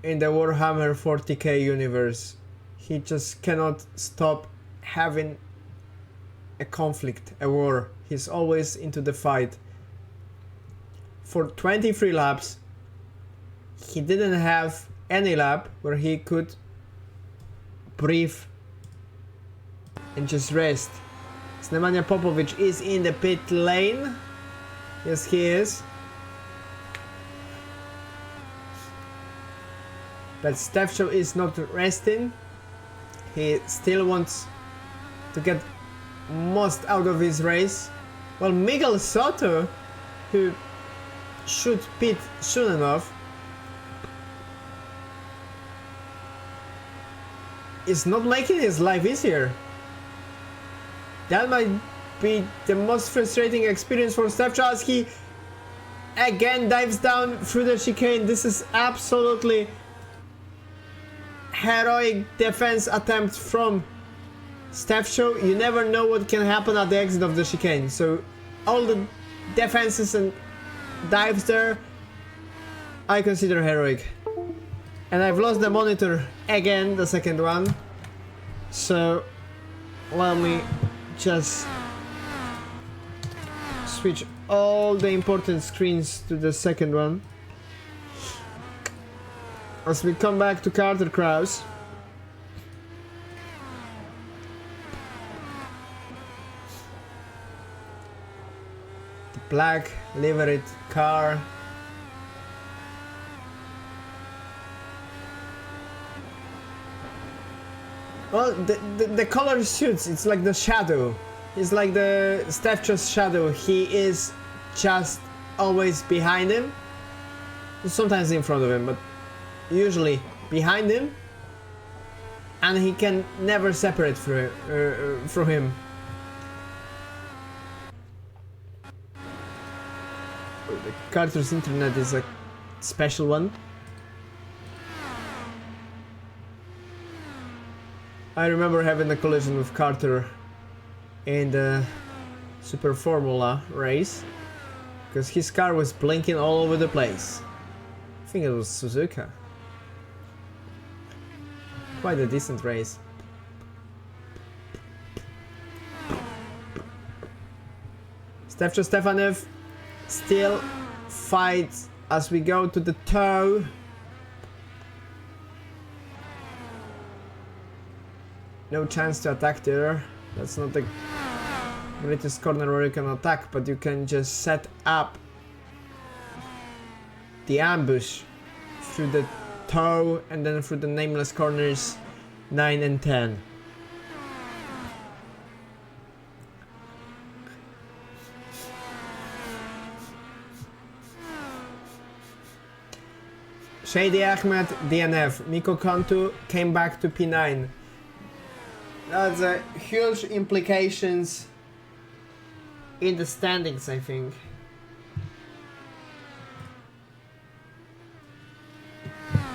in the Warhammer 40k universe. He just cannot stop having a conflict, a war. He's always into the fight. For 23 laps, he didn't have any lap where he could breathe and just rest. Nemanja Popovic is in the pit lane. Yes, he is. But Stefcho is not resting. He still wants to get most out of his race. Well, Miguel Soto, who should pit soon enough, is not making his life easier. That might be the most frustrating experience for Stefcho as he again dives down through the chicane. This is absolutely heroic defense attempt from Stefcho. You never know what can happen at the exit of the chicane. So all the defenses and dives there, I consider heroic. And I've lost the monitor again, the second one. So let me just switch all the important screens to the second one. As we come back to Carter Krause. The black liveried car. Well, the color suits, it's like the shadow. It's like the Stefcho's shadow. He is just always behind him. Sometimes in front of him, but usually behind him. And he can never separate from him. The Carter's internet is a special one. I remember having a collision with Carter in the Super Formula race because his car was blinking all over the place. I think it was Suzuka. Quite a decent race. Stefcho Stefanev still fights as we go to the toe. No chance to attack there. That's not the greatest corner where you can attack, but you can just set up the ambush through the toe and then through the nameless corners 9 and 10. Shady Ahmed DNF. Miko Kontu came back to P9. That's a huge implications in the standings, I think.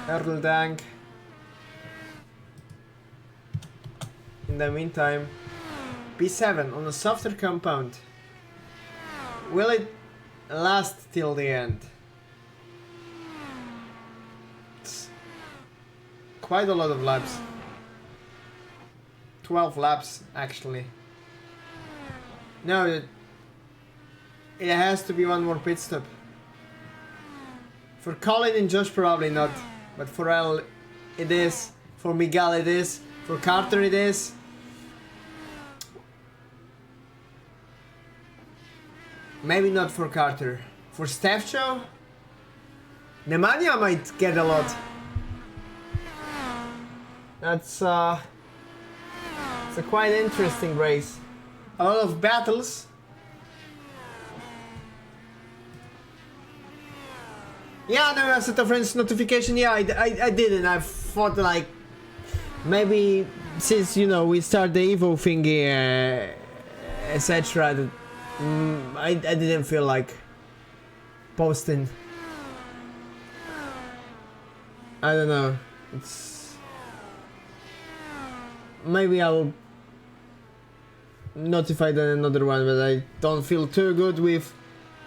Earl Dank. In the meantime, P7 on a softer compound. Will it last till the end? It's quite a lot of laps. 12 laps actually. No, it has to be one more pit stop. For Colin and Josh probably not, but for El it is, for Miguel it is, for Carter it is. Maybe not for Carter. For Stefcho, Nemanja might get a lot. That's it's a quite interesting race. A lot of battles. Yeah, no, I set a friend's notification. Yeah, I didn't. I thought like maybe since you know we start the Evo thingy, etc. I didn't feel like posting. I don't know. It's maybe I'll notify then another one, but I don't feel too good with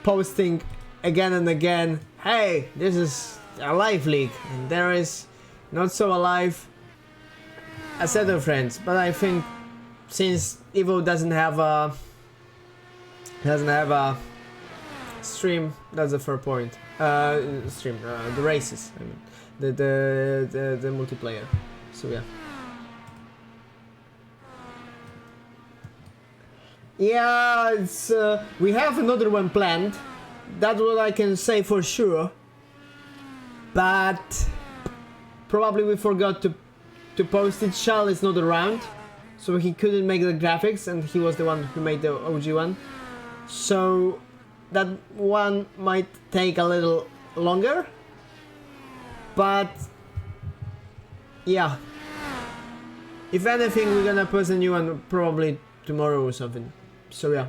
posting again and again. Hey, this is a live league, and there is not so alive a set of friends. But I think since Evo doesn't have a stream, that's a fair point. The races, I mean, the multiplayer. So yeah. Yeah, it's we have another one planned. That's what I can say for sure. But probably we forgot to post it. Shal is not around, so he couldn't make the graphics, and he was the one who made the OG one. So that one might take a little longer. But yeah, if anything, we're gonna post a new one probably tomorrow or something. So yeah.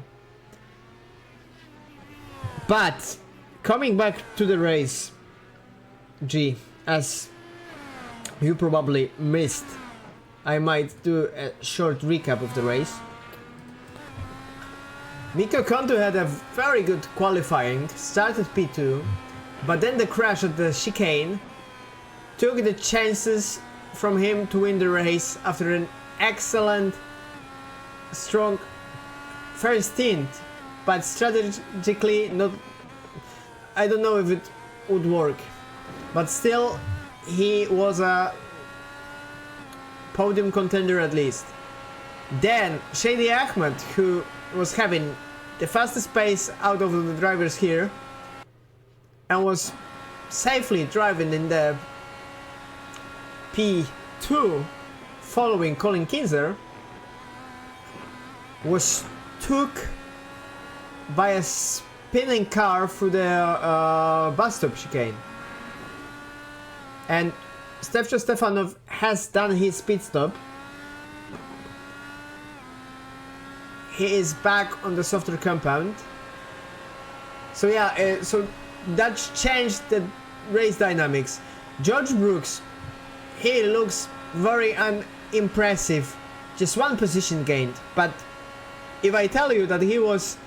But coming back to the race, G, as you probably missed, I might do a short recap of the race. Miko Konto had a very good qualifying, started P2, but then the crash at the chicane took the chances from him to win the race after an excellent, strong first stint but strategically not. I don't know if it would work, but still, he was a podium contender at least. Then Shady Ahmed, who was having the fastest pace out of the drivers here and was safely driving in the P2 following Colin Kinzer, was took by a spinning car through the bus stop chicane. And Stefcha Stefanov has done his pit stop. He is back on the softer compound. So yeah, so that changed the race dynamics. George Brooks, he looks very unimpressive. Just one position gained. But if I tell you that he was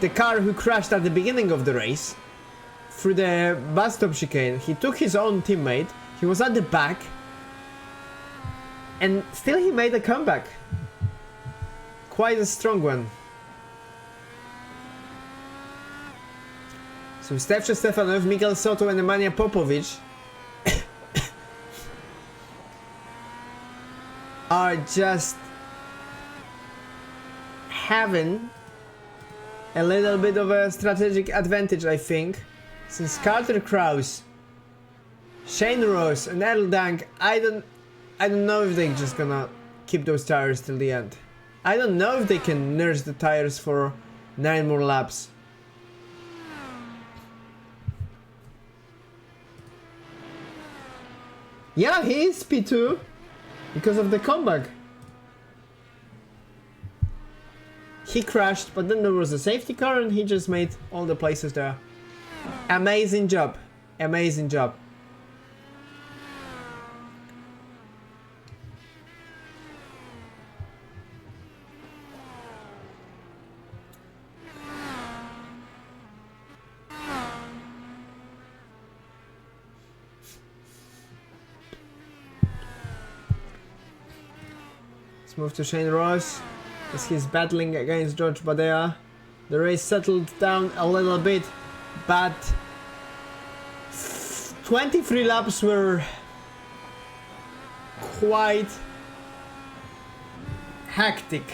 the car who crashed at the beginning of the race through the bus stop chicane, he took his own teammate, he was at the back, and still he made a comeback. Quite a strong one. So Stefcha Stefanov, Miguel Soto and Nemanja Popovic are just having a little bit of a strategic advantage, I think, since Carter Krause, Shane Ross and Errol Dank, I don't know if they're just gonna keep those tires till the end. I don't know if they can nurse the tires for 9 more laps. Yeah, he is P2 because of the comeback. He crashed, but then there was a safety car and he just made all the places there. Amazing job. Amazing job. Let's move to Shane Ross as he's battling against George Badea. The race settled down a little bit, but 23 laps were quite hectic.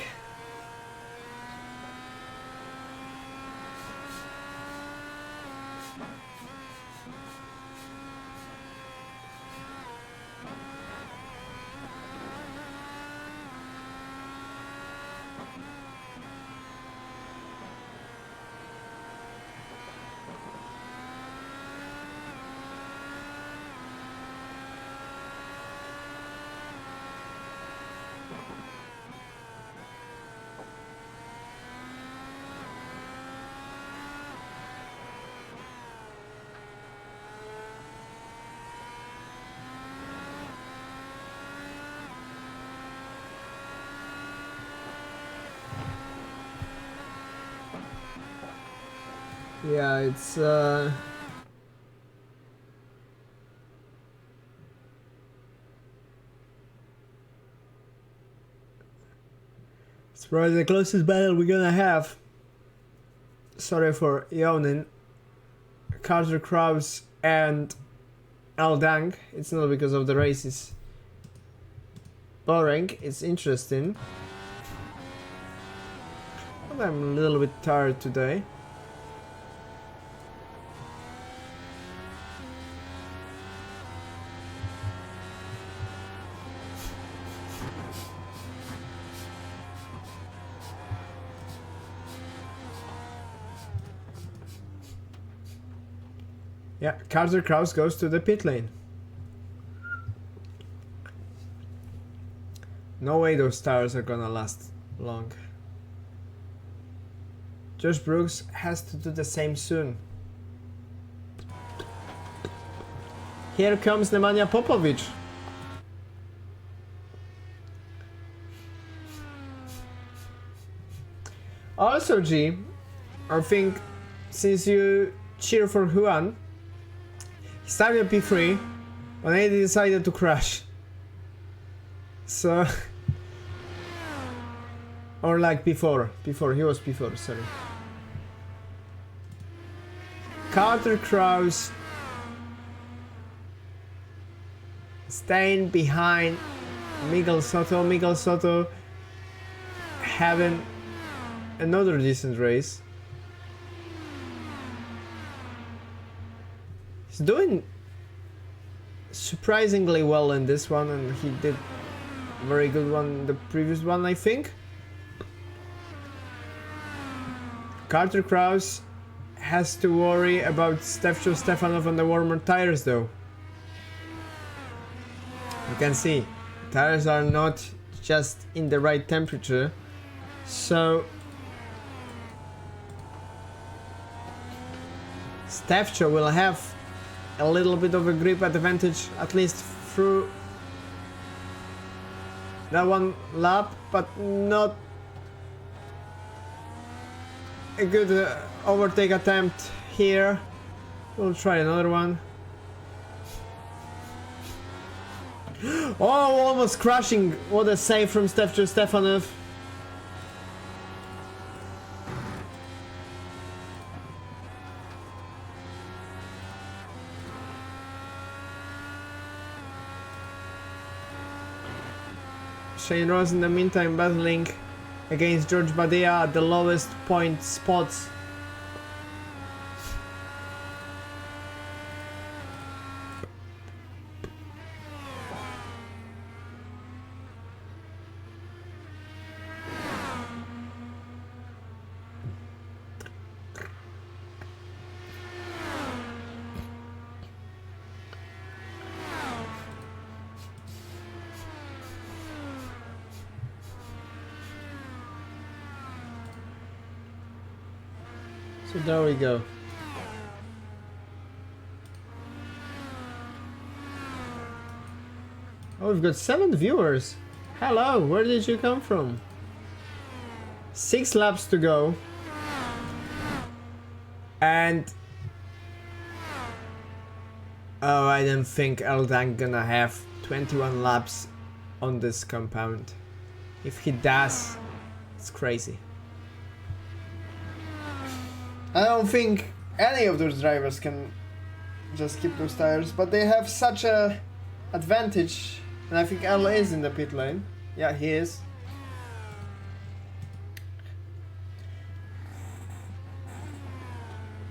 Yeah, it's probably the closest battle we're gonna have. Sorry for yawning. Carter Krause and Al Dang. It's not because of the races. Boring, it's interesting. But I'm a little bit tired today. Yeah, Carter Krause goes to the pit lane. No way those tires are gonna last long. Josh Brooks has to do the same soon. Here comes Nemanja Popovic. Also, G, I think since you cheer for Juan, he started P3, but then he decided to crash. So, Or like before, he was before, sorry. Carter Krause staying behind Miguel Soto having another decent race. He's doing surprisingly well in this one, and he did a very good one the previous one, I think. Carter Krause has to worry about Stefcho Stefanov on the warmer tires though. You can see tires are not just in the right temperature, so Stefcho will have a little bit of a grip advantage at least through that one lap, but not a good overtake attempt here. We'll try another one. Oh, almost crashing. What a save from Stefcho Stefanov. Shane Ross in the meantime battling against George Badia at the lowest point spots. So there we go. Oh, we've got 7 viewers. Hello, where did you come from? 6 laps to go. And oh, I don't think Eldang gonna have 21 laps on this compound. If he does, it's crazy. I don't think any of those drivers can just keep those tires, but they have such a advantage, and I think El is in the pit lane. Yeah, he is.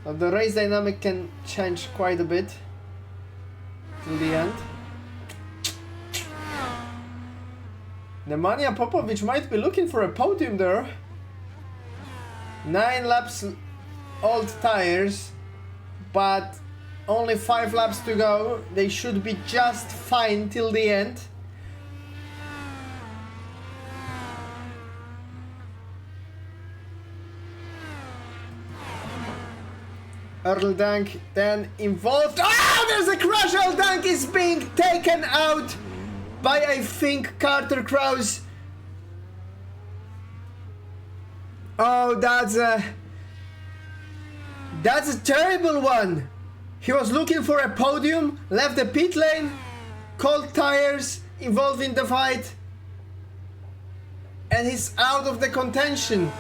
But the race dynamic can change quite a bit till the end. Nemanja Popovic might be looking for a podium there. 9 laps old tires, but only 5 laps to go. They should be just fine till the end. Erldank then involved. Oh, there's a crash! Erldank is being taken out by, I think, Carter Krause. Oh, that's a terrible one. He was looking for a podium, left the pit lane, cold tires, involved in the fight, and he's out of the contention.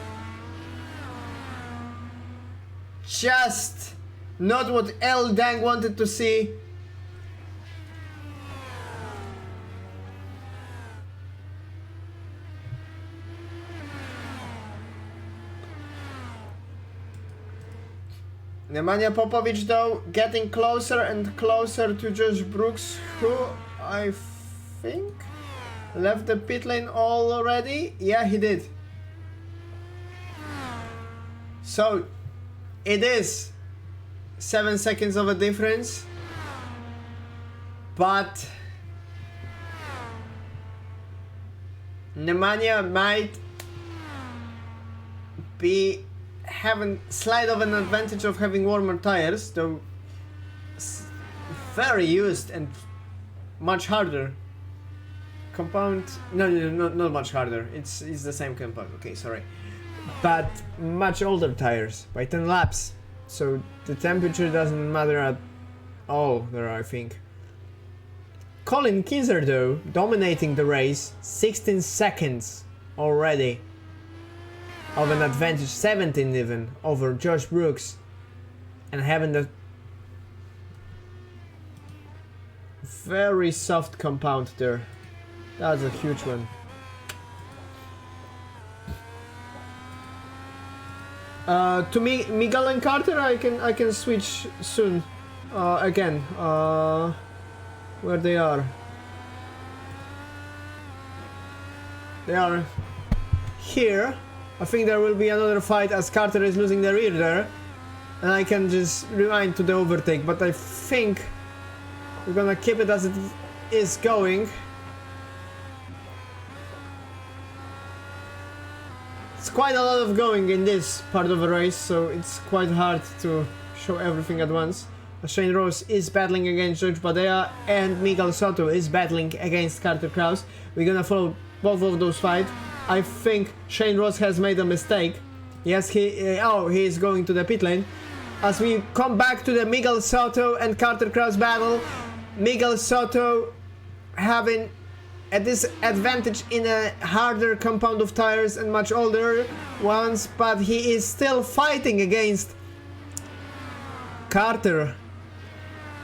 Just not what Eldang wanted to see. Nemanja Popovic though getting closer and closer to Josh Brooks, who I think left the pit lane already. Yeah, he did. So it is 7 seconds of a difference, but Nemanja might be having slight of an advantage of having warmer tires, though very used and much harder compound. No, not much harder. It's the same compound. Okay, sorry, but much older tires by 10 laps. So the temperature doesn't matter at all there, I think. Colin Kinzer though dominating the race, 16 seconds already of an advantage, 17 even, over Josh Brooks, and having the very soft compound there. That's a huge one. To me, Miguel and Carter, I can switch soon. Again, where they are? They are here. I think there will be another fight as Carter is losing the rear there, and I can just rewind to the overtake. But I think we're gonna keep it as it is going. It's quite a lot of going in this part of the race, so it's quite hard to show everything at once. Shane Ross is battling against George Badea, and Miguel Soto is battling against Carter Krause. We're gonna follow both of those fights. I think Shane Ross has made a mistake. Yes, he is going to the pit lane. As we come back to the Miguel Soto and Carter Krause battle, Miguel Soto having a disadvantage in a harder compound of tires and much older ones, but he is still fighting against Carter.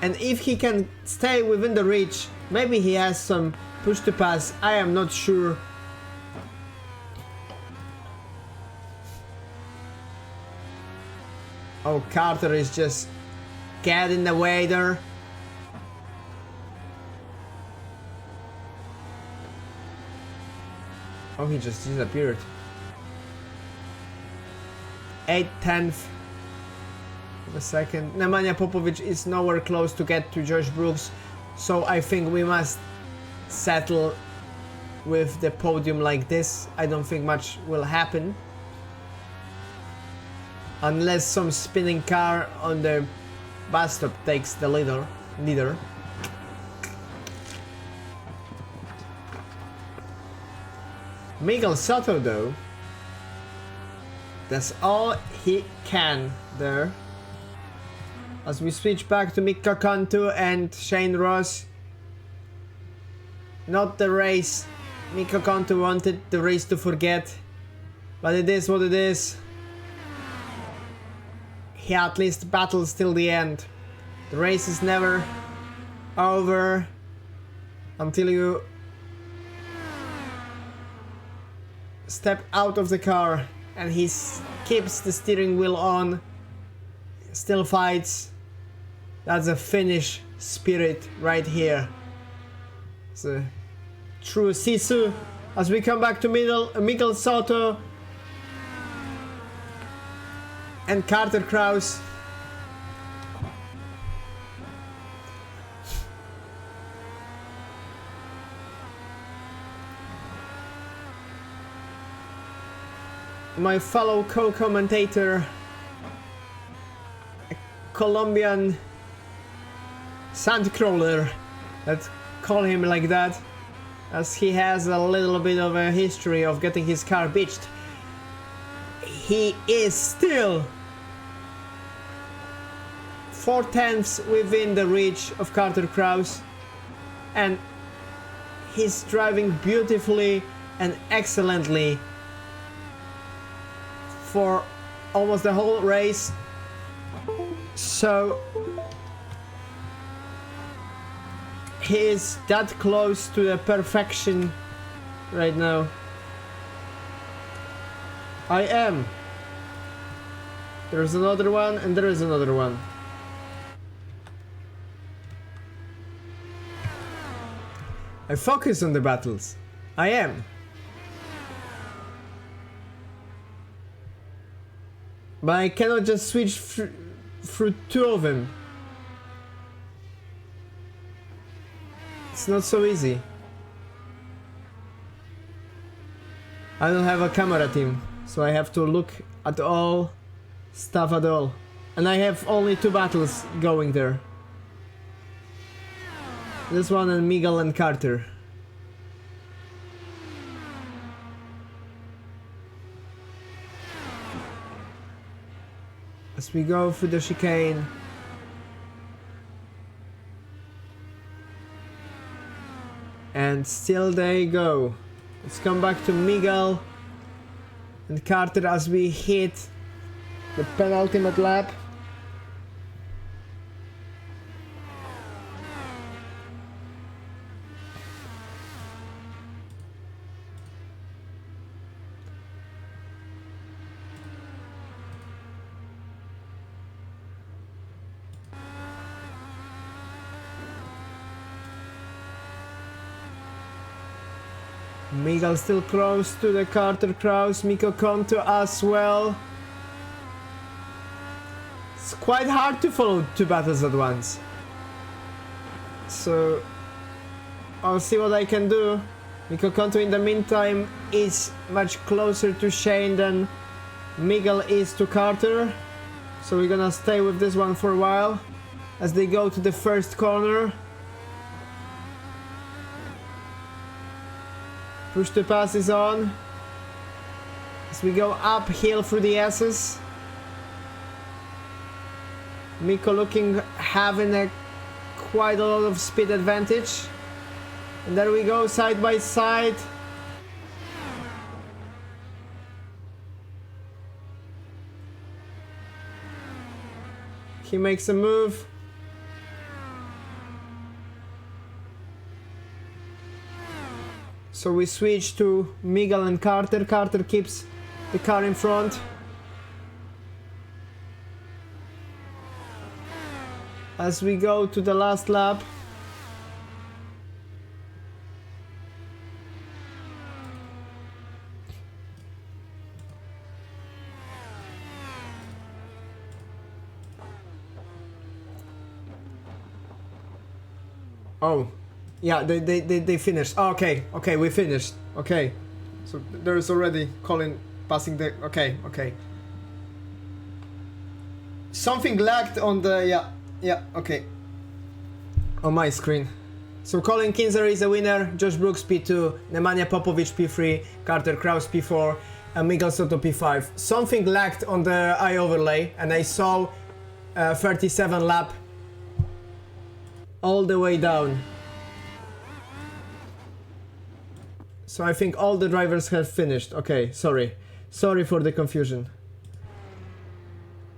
And if he can stay within the reach, maybe he has some push to pass, I am not sure. Oh, Carter is just getting in the way there. Oh, he just disappeared. 8/10 of a second. Nemanja Popovic is nowhere close to get to Josh Brooks, so I think we must settle with the podium like this. I don't think much will happen unless some spinning car on the bus stop takes the leader. Miguel Soto though, that's all he can there. As we switch back to Mika Kanto and Shane Ross. Not the race Mika Kanto wanted the race to forget, but it is what it is. He at least battles till the end. The race is never over until you step out of the car, and he keeps the steering wheel on, still fights. That's a Finnish spirit right here. It's a true Sisu. As we come back to Miguel Soto and Carter Krause. My fellow co-commentator, a Colombian sandcrawler, let's call him like that, as he has a little bit of a history of getting his car bitched. He is still 4/10 within the reach of Carter Krause, and he's driving beautifully and excellently for almost the whole race. So he is that close to the perfection right now. I am. There's another one, and there is another one. I focus on the battles. I am. But I cannot just switch through two of them. It's not so easy. I don't have a camera team, so I have to look at all stuff at all. And I have only two battles going there. This one and Miguel and Carter. As we go through the chicane. And still they go. Let's come back to Miguel and Carter as we hit the penultimate lap. Miguel still close to the Carter Kraus, Mikko Konto as well. It's quite hard to follow two battles at once. So I'll see what I can do. Mikko Konto in the meantime is much closer to Shane than Miguel is to Carter. So we're gonna stay with this one for a while as they go to the first corner. Push to pass is on as we go uphill through the S's. Mikko having quite a lot of speed advantage. And there we go, side by side. He makes a move. So we switch to Miguel and Carter. Carter keeps the car in front. As we go to the last lap. Oh. Yeah, they finished. Oh, okay, we finished. Okay. So there is already Colin passing the... Okay. Something lagged on the... Yeah, okay. On my screen. So Colin Kinzer is the winner, Josh Brooks P2, Nemanja Popovic P3, Carter Kraus P4, and Miguel Soto P5. Something lagged on the eye overlay, and I saw 37 lap all the way down. So I think all the drivers have finished. Okay, sorry for the confusion.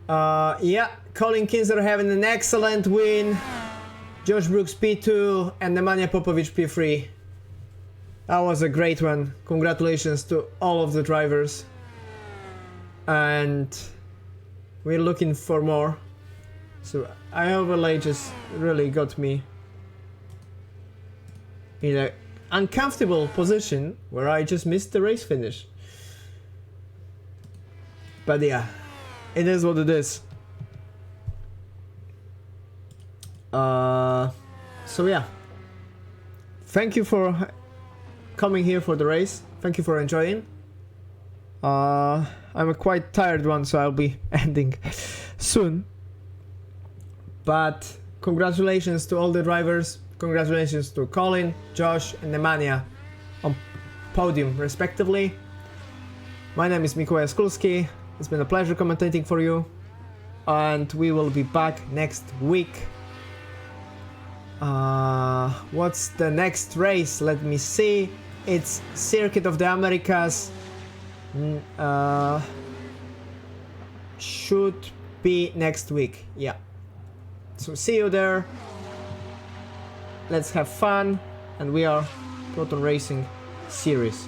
Yeah, Colin Kinzer having an excellent win. Josh Brooks P2 and Nemanja Popovic P3. That was a great one. Congratulations to all of the drivers. And we're looking for more. So eye overlay just really got me in a uncomfortable position where I just missed the race finish. But yeah, it is what it is. So yeah, thank you for coming here for the race. Thank you for enjoying. I'm a quite tired one, so I'll be ending soon. But congratulations to all the drivers. Congratulations to Colin, Josh, and Nemanja on podium, respectively. My name is Mikołaj Skulski. It's been a pleasure commentating for you. And we will be back next week. What's the next race? Let me see. It's Circuit of the Americas. Should be next week. Yeah. So see you there. Let's have fun, and we are Proton Racing Series.